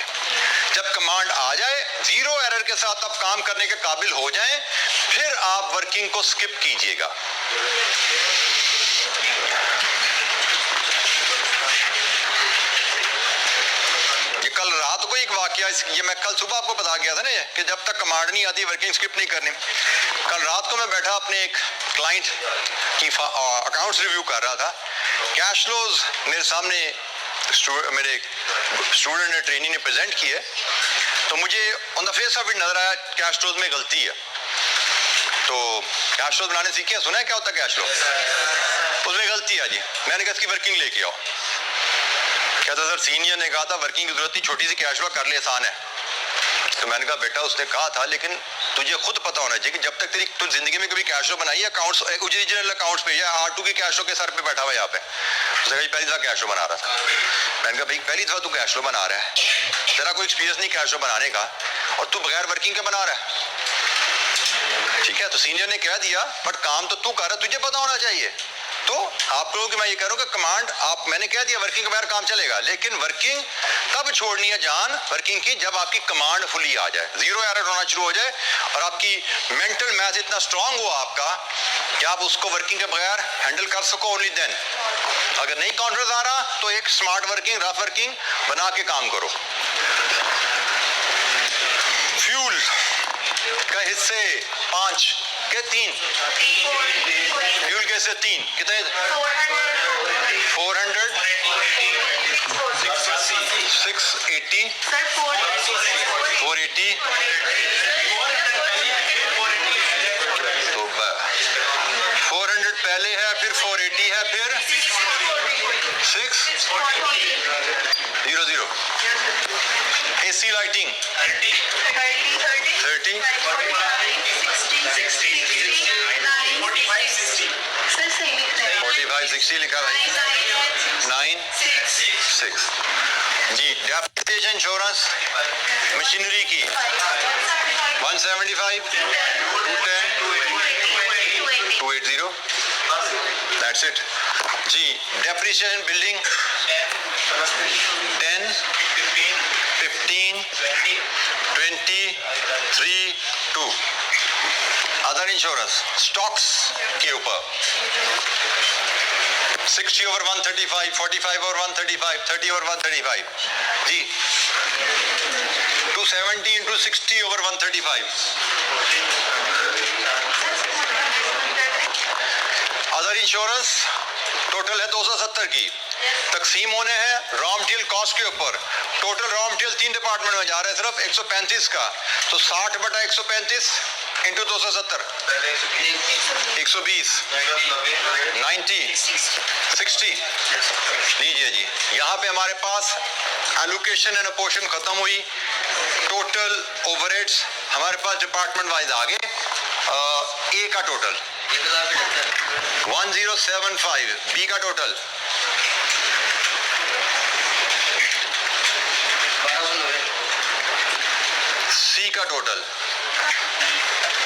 जब कमांड आ जाए जीरो एरर के साथ आप काम करने के काबिल हो जाएं, फिर आप वर्किंग को स्किप कीजिएगा। ये कल रात को एक वाकया, ये मैं कल सुबह आपको बता गया था ना कि जब तक कमांड नहीं आती वर्किंग स्किप नहीं करनी। कल रात को मैं बैठा अपने एक क्लाइंट की अकाउंट्स रिव्यू कर रहा था, कैश फ्लोज मेरे सामने मेरे स्टूडेंट ने ट्रेनी ने प्रेजेंट किए, तो मुझे on the face of it नजर आया कैश फ्लोज में गलती है। तो कैश फ्लो बनाने सीखे, सुना है क्या होता है कैश फ्लो, उसमें गलती है जी। मैंने कहा इसकी वर्किंग लेके आओ, कहता सर सीनियर ने कहा था वर्किंग की जरूरत नहीं, छोटी सी कैश फ्लो कर ले, आसान है। तो मैंने कहा बेटा उसने कहा था लेकिन तुझे खुद पता होना चाहिए कि जब तक तेरी तू जिंदगी में कभी कैश फ्लो बनाई, अकाउंट्स ओरिजिनल अकाउंट्स पे या R2 की कैश फ्लो के सर पे बैठा हुआ यहाँ पे, उसने कहा पहली दफा कैश फ्लो बना रहा था। मैंने कहा भाई पहली दफा तू कैश फ्लो बना रहा है, तेरा कोई एक्सपीरियंस नहीं कैश फ्लो बनाने का और तू बगैर वर्किंग के बना रहा है, ठीक है। तो सीनियर ने कह दिया बट काम तो तू कर रहा है, तुझे पता होना चाहिए। तो आप लोगों की मैं ये कह रहा हूँ कि कमांड आप, मैंने कह दिया वर्किंग के बगैर काम चलेगा, लेकिन वर्किंग तब छोड़नी है जान वर्किंग की जब आपकी कमांड फुली आ जाए, जीरो एरर होना शुरू हो जाए और आपकी मेंटल मैथ इतना स्ट्रांग हो आपका कि आप उसको वर्किंग के बगैर हैंडल कर सको, ओनली देन। अगर नहीं कॉन्फिडेंस आ रहा तो एक स्मार्ट वर्किंग रफ वर्किंग बना के काम करो। फ्यूल का हिस्से 5 के 3, फ्यूल के हिस्से 3 कितने, 400, 680, 480, तो 400 पहले है, फिर 480 है, फिर 600। AC लाइटिंग 30, 45, 60 लिखा है 9, 6 जी। डेप्रिसिएशन इंश्योरेंस मशीनरी की 175, 210, 280, दैट्स इट। जी depreciation building 10, 15, 20, 3, 2। Other insurance stocks के ऊपर 60 over 135, 45 over 135, 30 over 135 जी 270 into 60 over 135। Other insurance total है 270 की, तकसीम होने हैं रॉ मटेरियल कॉस्ट के ऊपर। टोटल रॉ मटेरियल 3 डिपार्टमेंट में जा रहा है सिर्फ 135 का, तो 60 बटा 135 इंटू 270 120 90 60। लीजिए जी, यहाँ पे हमारे पास एलोकेशन एंड अपोर्शन खत्म हुई। टोटल ओवरहेड्स हमारे पास डिपार्टमेंट वाइज आ गए। ए का टोटल 1075, बी का टोटल 1290, सी का total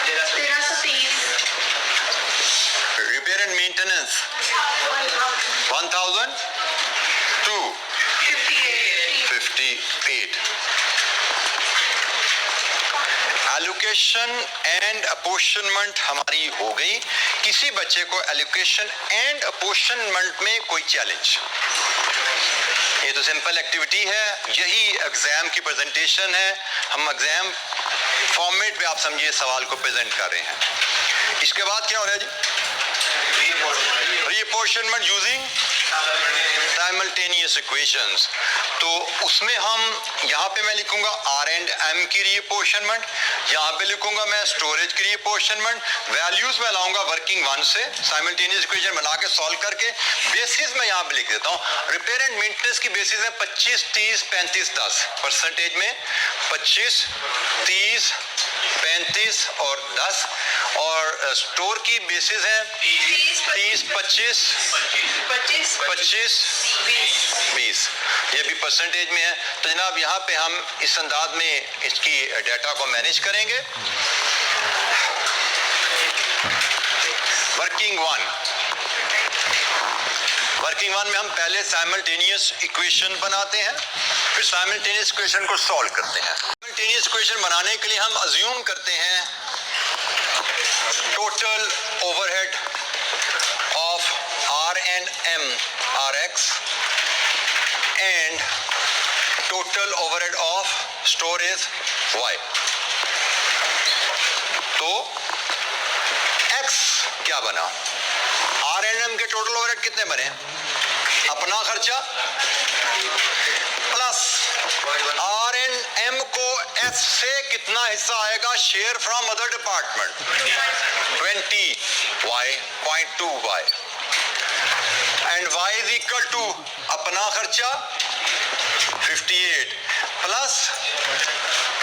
1330, repair and maintenance 1058। Allocation and apportionment हमारी हो गई। किसी बच्चे को एलोकेशन एंड अपोर्शनमेंट में कोई चैलेंज? ये तो सिंपल एक्टिविटी है, यही एग्जाम की प्रेजेंटेशन है। हम एग्जाम फॉर्मेट पे आप समझिए सवाल को प्रेजेंट कर रहे हैं। इसके बाद क्या हो रहा है जी? रीअपोर्शनमेंट यूजिंग साइमल्टेनियस इक्वेशंस। तो उसमें हम यहाँ पे मैं लिखूंगा आर एंड एम की रीअपोर्शनमेंट, यहाँ पे लिखूंगा मैं स्टोरेज की रीअपोर्शनमेंट। वैल्यूज में लाऊंगा वर्किंग वन से, साइमल्टेनियस इक्वेशन बना के सॉल्व करके बेसिस में यहाँ पे लिख देता हूँ। रिपेयर एंड मेंटेनेंस की बेसिस है 25, 30, 35, 10 परसेंटेज में 25, 30, 35 और 10। और स्टोर की बेसिस है 30, 25, 20। ये भी परसेंटेज में है। तो जनाब यहाँ पे हम इस अंदाज में इसकी डाटा को मैनेज करेंगे। वर्किंग वन में हम पहले साइमल्टेनियस इक्वेशन बनाते हैं, फिर साइमल्टेनियस इक्वेशन को सॉल्व करते हैं। साइमल्टेनियस इक्वेशन बनाने के लिए हम अज्यूम करते हैं total overhead of R and M R X and total overhead of storage Y. तो एक्स क्या बना? आर एंड एम के टोटल ओवरहेड कितने बने? अपना खर्चा प्लस आर एंड एम को एस से कितना हिस्सा आएगा? Share from other department 20 Y 0.2 Y and y is equal to अपना खर्चा 58 प्लस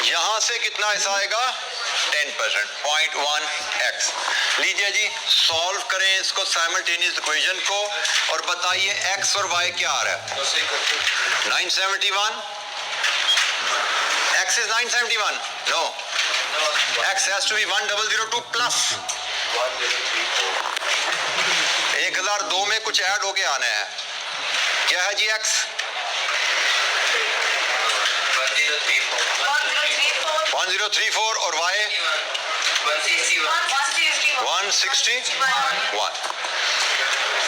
यहां से कितना हिस्सा आएगा? 10% 0.1 x। लीजिए जी, सॉल्व करें इसको साइमल्टेनियस इक्वेशन को और बताइए x और y क्या आ रहा है? 971। x is 971? No. x has to be 1002 plus 1002 में कुछ ऐड होके आना है। क्या है जी x? 1034 और y 161।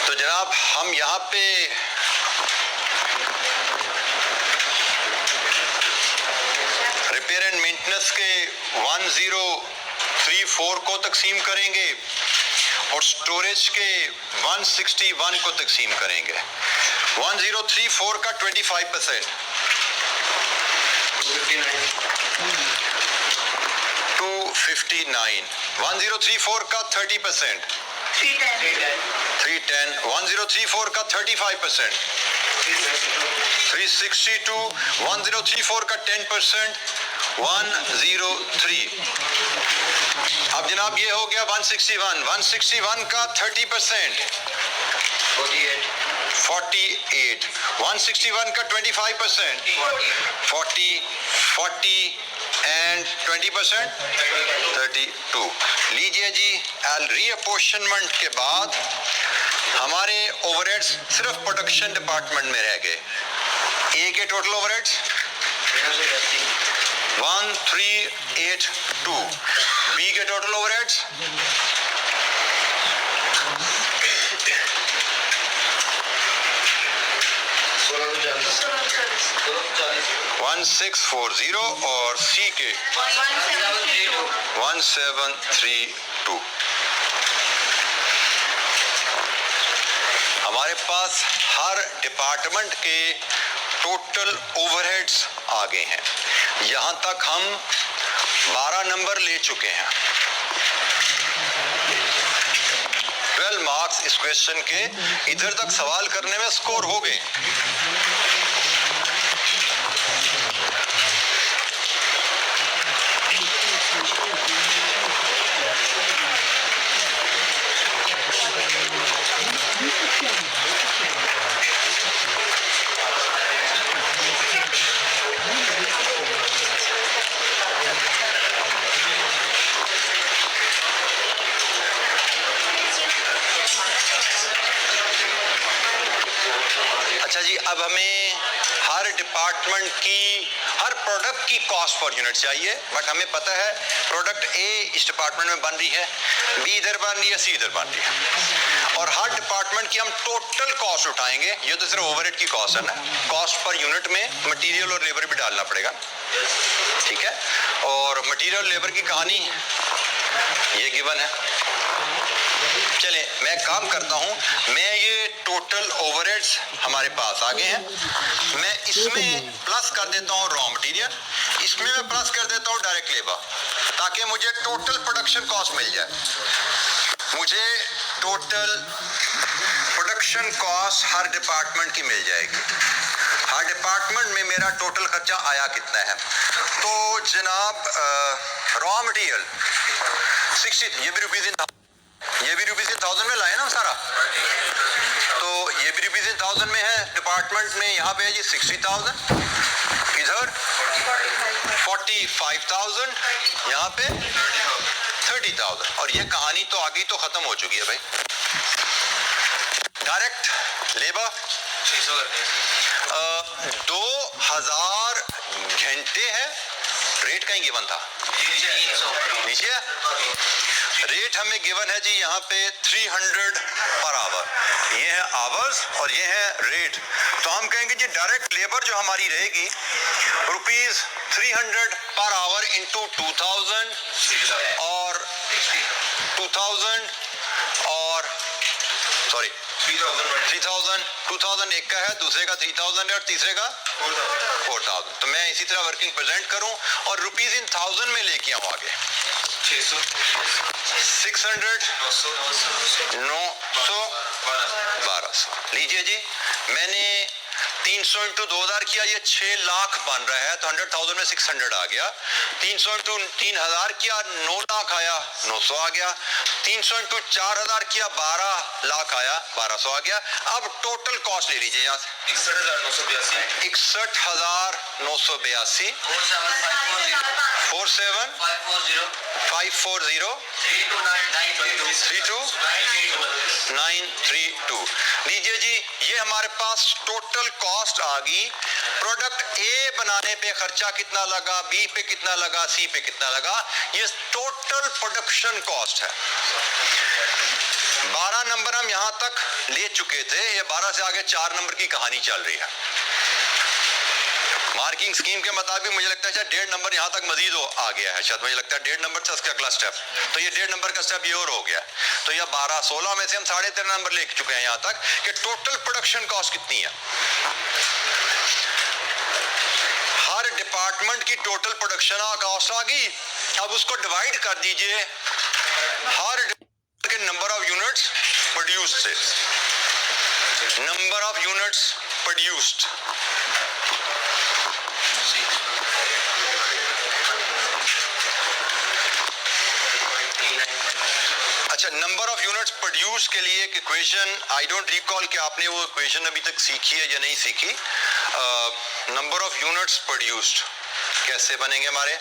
तो जनाब हम यहाँ पे रिपेयर एंड मेंटेनेंस के 1034 को तकसीम करेंगे और स्टोरेज के 161 को तकसीम करेंगे। 1034 का 25% 259। 1034 का 30% 310। 1034 का 35% 362। 1034 का 10% 103। अब जनाब ये हो गया 161। 161 का 30% 48। 161 का 25% 40 एंड 20% 32। लीजिए जी, रीअपोर्शनमेंट के बाद हमारे ओवरहेड्स सिर्फ प्रोडक्शन डिपार्टमेंट में रह गए। ए के टोटल ओवरहेड्स 1382, बी के टोटल ओवरहेड्स 1640 और सी के 1732। हमारे पास हर डिपार्टमेंट के टोटल ओवरहेड्स आ गए हैं। यहां तक हम 12 नंबर ले चुके हैं। 12 मार्क्स इस क्वेश्चन के इधर तक सवाल करने में स्कोर हो गए। अच्छा जी, अब हमें हर डिपार्टमेंट की हर प्रोडक्ट की कॉस्ट पर यूनिट चाहिए, बट हमें पता है प्रोडक्ट ए इस डिपार्टमेंट में बन रही है, बी इधर बन रही है, सी इधर बन रही है, और हर डिपार्टमेंट की हम टोटल कॉस्ट उठाएंगे। ये तो सिर्फ ओवरहेड की कॉस्ट है ना, कॉस्ट पर यूनिट में मटेरियल और लेबर भी डालना पड़ेगा, ठीक है। और मटेरियल और लेबर की कहानी ये गिवन है। चले मैं काम करता हूं, मैं ये टोटल ओवरहेड्स हमारे पास आ गए हैं, मैं इसमें प्लस कर देता हूं रॉ मटेरियल, इसमें मैं प्लस कर देता हूं डायरेक्ट लेबर, ताकि मुझे टोटल प्रोडक्शन कॉस्ट मिल जाए। मुझे टोटल प्रोडक्शन कॉस्ट हर डिपार्टमेंट की मिल जाएगी। हर डिपार्टमेंट में मेरा टोटल खर्चा आया कितना है। तो जनाब रॉ मटेरियल 60, ये भी रुपीज इन 1000 में लाए ना सारा, तो ये भी रुपीज इन 1000 में है डिपार्टमेंट में। यहाँ पे है जी 60,000, इधर 45,000, यहाँ पे 30,000, और ये कहानी तो आगे तो खत्म हो चुकी है भाई। डायरेक्ट लेबर 2000 घंटे है, रेट कहीं गिवन था नीचे है, रेट हमें गिवन है जी यहाँ पे 300 पर आवर, ये है आवर्स और ये है रेट। तो हम कहेंगे जी डायरेक्ट लेबर जो हमारी रहेगी रुपीज 300 पर आवर इंटू 2000 और 3000 एक का है, दूसरे का 3000 है और तीसरे का 4000। तो मैं इसी तरह वर्किंग प्रेजेंट करूं और रुपीज इन 1000 में लेके आऊं आगे। 600 900 1200 लीजिए जी, मैंने 300 इंटू 2000 किया, ये 6 लाख बन रहा है, तो 100,000 में 600 आ गया। 300 इंटू 3000 किया, 9 लाख आया, 900 आ गया। 300 इंटू 4000 किया, 12 लाख आया, 1200 आ गया। अब टोटल कॉस्ट ले लीजिए यहाँ से 61,982 47,540 32,932 लीजिए जी, ये हमारे पास टोटल कॉस्ट आ गई। प्रोडक्ट ए बनाने पे खर्चा कितना लगा, बी पे कितना लगा, सी पे कितना लगा, ये टोटल प्रोडक्शन कॉस्ट है। 12 नंबर हम यहां तक ले चुके थे, ये 12 से आगे 4 नंबर की कहानी चल रही है। मार्किंग स्कीम के मुताबिक मुझे लगता है शायद 1.5 नंबर यहाँ तक मजीद आ गया है, शायद मुझे लगता है 1.5 नंबर था उसका अगला स्टेप, तो ये 1.5 नंबर का स्टेप ये और हो गया। तो ये 12 16 में से हम 13.5 नंबर ले चुके हैं यहाँ तक कि टोटल प्रोडक्शन कॉस्ट कितनी है। हर डिपार्टमेंट की टोटल प्रोडक्शन कॉस्ट आ गई। अब उसको डिवाइड कर दीजिए हर के नंबर ऑफ यूनिट्स प्रोड्यूस्ड से, नंबर ऑफ यूनिट्स प्रोड्यूस्ड। अच्छा, नंबर ऑफ यूनिट्स प्रोड्यूस के लिए एक इक्वेशन, आई डोंट रिकॉल कि आपने वो इक्वेशन अभी तक सीखी है या नहीं सीखी। नंबर ऑफ यूनिट्स प्रोड्यूस्ड कैसे बनेंगे हमारे,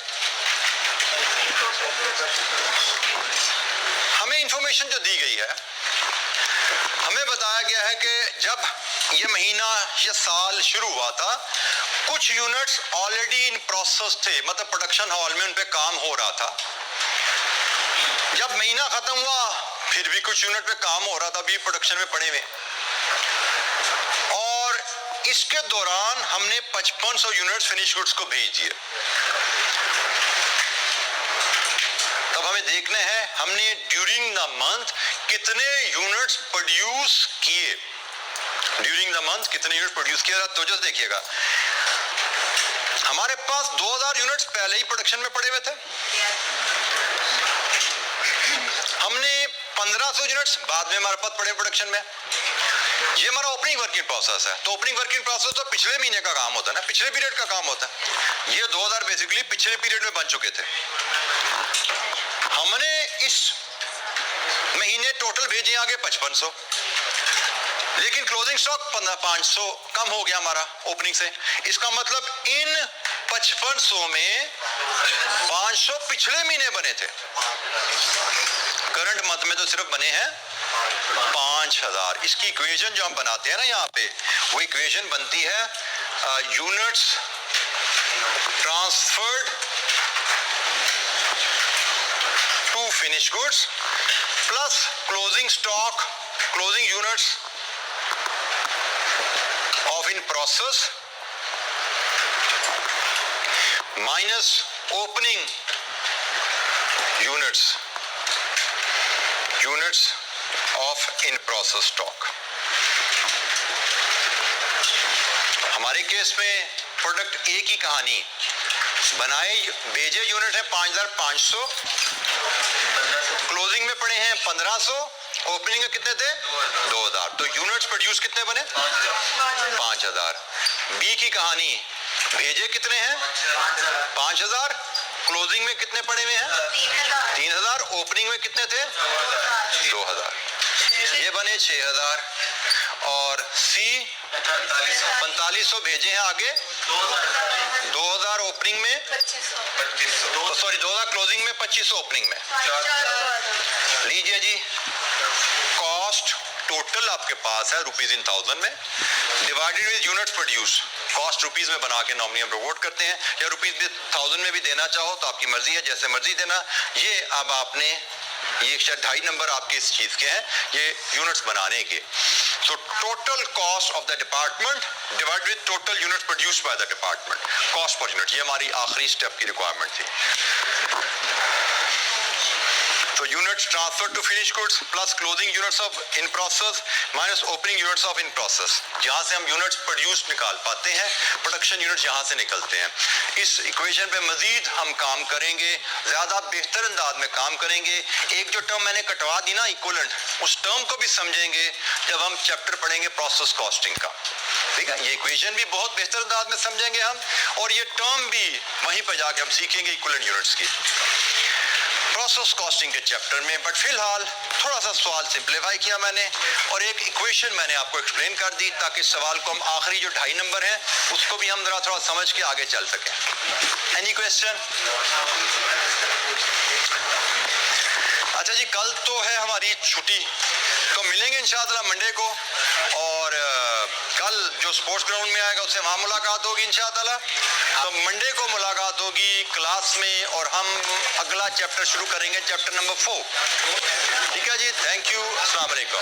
हमें इंफॉर्मेशन जो दी गई है, हमें बताया है कि जब ये महीना या साल शुरू हुआ था, कुछ यूनिट्स ऑलरेडी इन प्रोसेस थे, मतलब प्रोडक्शन हॉल में उन पे काम हो रहा था। जब महीना खत्म हुआ फिर भी कुछ यूनिट पे काम हो रहा था, अभी प्रोडक्शन में पड़े हुए। और इसके दौरान हमने 5500 यूनिट्स फिनिश गुड्स को भेज दिए। तब हमें देखना है हमने ड्यूरिंग द मंथ कितने यूनिट्स प्रोड्यूस किए, ड्यूरिंग द मंथ कितने यूनिट प्रोड्यूस किया। तो जस्ट देखिएगा, हमारे पास 2000 यूनिट्स पहले ही प्रोडक्शन में पड़े हुए थे, हमने 1500 यूनिट्स बाद में हमारे पास पड़े प्रोडक्शन में। ये हमारा ओपनिंग वर्किंग प्रोसेस है। तो ओपनिंग वर्किंग प्रोसेस तो पिछले महीने का काम होता है ना, पिछले पीरियड का काम होता है। ये 2000 बेसिकली पिछले पीरियड में बन चुके थे। हमने इस महीने टोटल भेजे आगे 5500, लेकिन क्लोजिंग स्टॉक 500 कम हो गया हमारा ओपनिंग से। इसका मतलब इन 5500 में 500 पिछले महीने बने थे, करंट मंथ में तो सिर्फ बने हैं 5000। इसकी इक्वेशन जो हम बनाते हैं ना यहाँ पे, वो इक्वेशन बनती है units transferred to finish goods plus closing stock, closing units of in process minus opening units of in process stock. हमारे केस में प्रोडक्ट ए की कहानी, बनाए भेजे यूनिट है 5500, क्लोजिंग में पड़े हैं 1500, ओपनिंग में कितने थे 2000। तो यूनिट्स प्रोड्यूस कितने बने 5000। बी की कहानी, भेजे कितने हैं 5000, क्लोजिंग में कितने पड़े हुए हैं 3000, ओपनिंग में कितने थे 2000, ये बने 6000। और सी 4500 भेजे हैं आगे, 2000 ओपनिंग में, 2000 क्लोजिंग में, 2500 ओपनिंग में। लीजिए जी, कॉस्ट टोटल आपके पास है रुपीज इन 1000 में, divided with units produce. Cost rupees में बना के नॉमिनी हम रिपोर्ट करते हैं, या रुपीज 1000 में भी देना चाहो तो आपकी मर्जी है, जैसे मर्जी देना। ये अब आपने, ये 2.5 नंबर आपके इस चीज के हैं, ये यूनिट्स बनाने के। So total cost of the department divided with total units produced by the department, cost per unit, ये हमारी आखिरी स्टेप की रिक्वायरमेंट थी। So units transferred to finished goods plus closing units of in process minus opening units of in process, यहाँ से हम units produced निकाल पाते हैं, प्रोडक्शन यूनिट्स यहाँ से निकलते हैं। इस इक्वेशन पे मजीद हम काम करेंगे, ज्यादा बेहतर अंदाज में काम करेंगे। एक जो टर्म मैंने कटवा दी ना इक्विवेलेंट, उस टर्म को भी समझेंगे जब हम चैप्टर पढ़ेंगे प्रोसेस कॉस्टिंग का। ठीक है, ये इक्वेशन भी बहुत बेहतर अंदाज में समझेंगे हम, और ये टर्म भी वहीं पर जाके हम सीखेंगे इक्विवेलेंट यूनिट्स की प्रोसेस कॉस्टिंग के चैप्टर में। बट फिलहाल थोड़ा सा सवाल सिंप्लीफाई किया मैंने, और एक इक्वेशन मैंने आपको एक्सप्लेन कर दी, ताकि सवाल को हम आखिरी जो 2.5 नंबर है उसको भी हम जरा थोड़ा समझ के आगे चल सकें। Any question? अच्छा जी, कल तो है हमारी छुट्टी, तो मिलेंगे इंशाअल्लाह मंडे को, और कल जो स्पोर्ट्स ग्राउंड में आएगा उससे वहाँ मुलाकात होगी इंशाअल्लाह। तो मंडे को मुलाकात होगी क्लास में, और हम अगला चैप्टर शुरू करेंगे, चैप्टर नंबर 4। ठीक है जी, थैंक यू, अस्सलाम वालेकुम।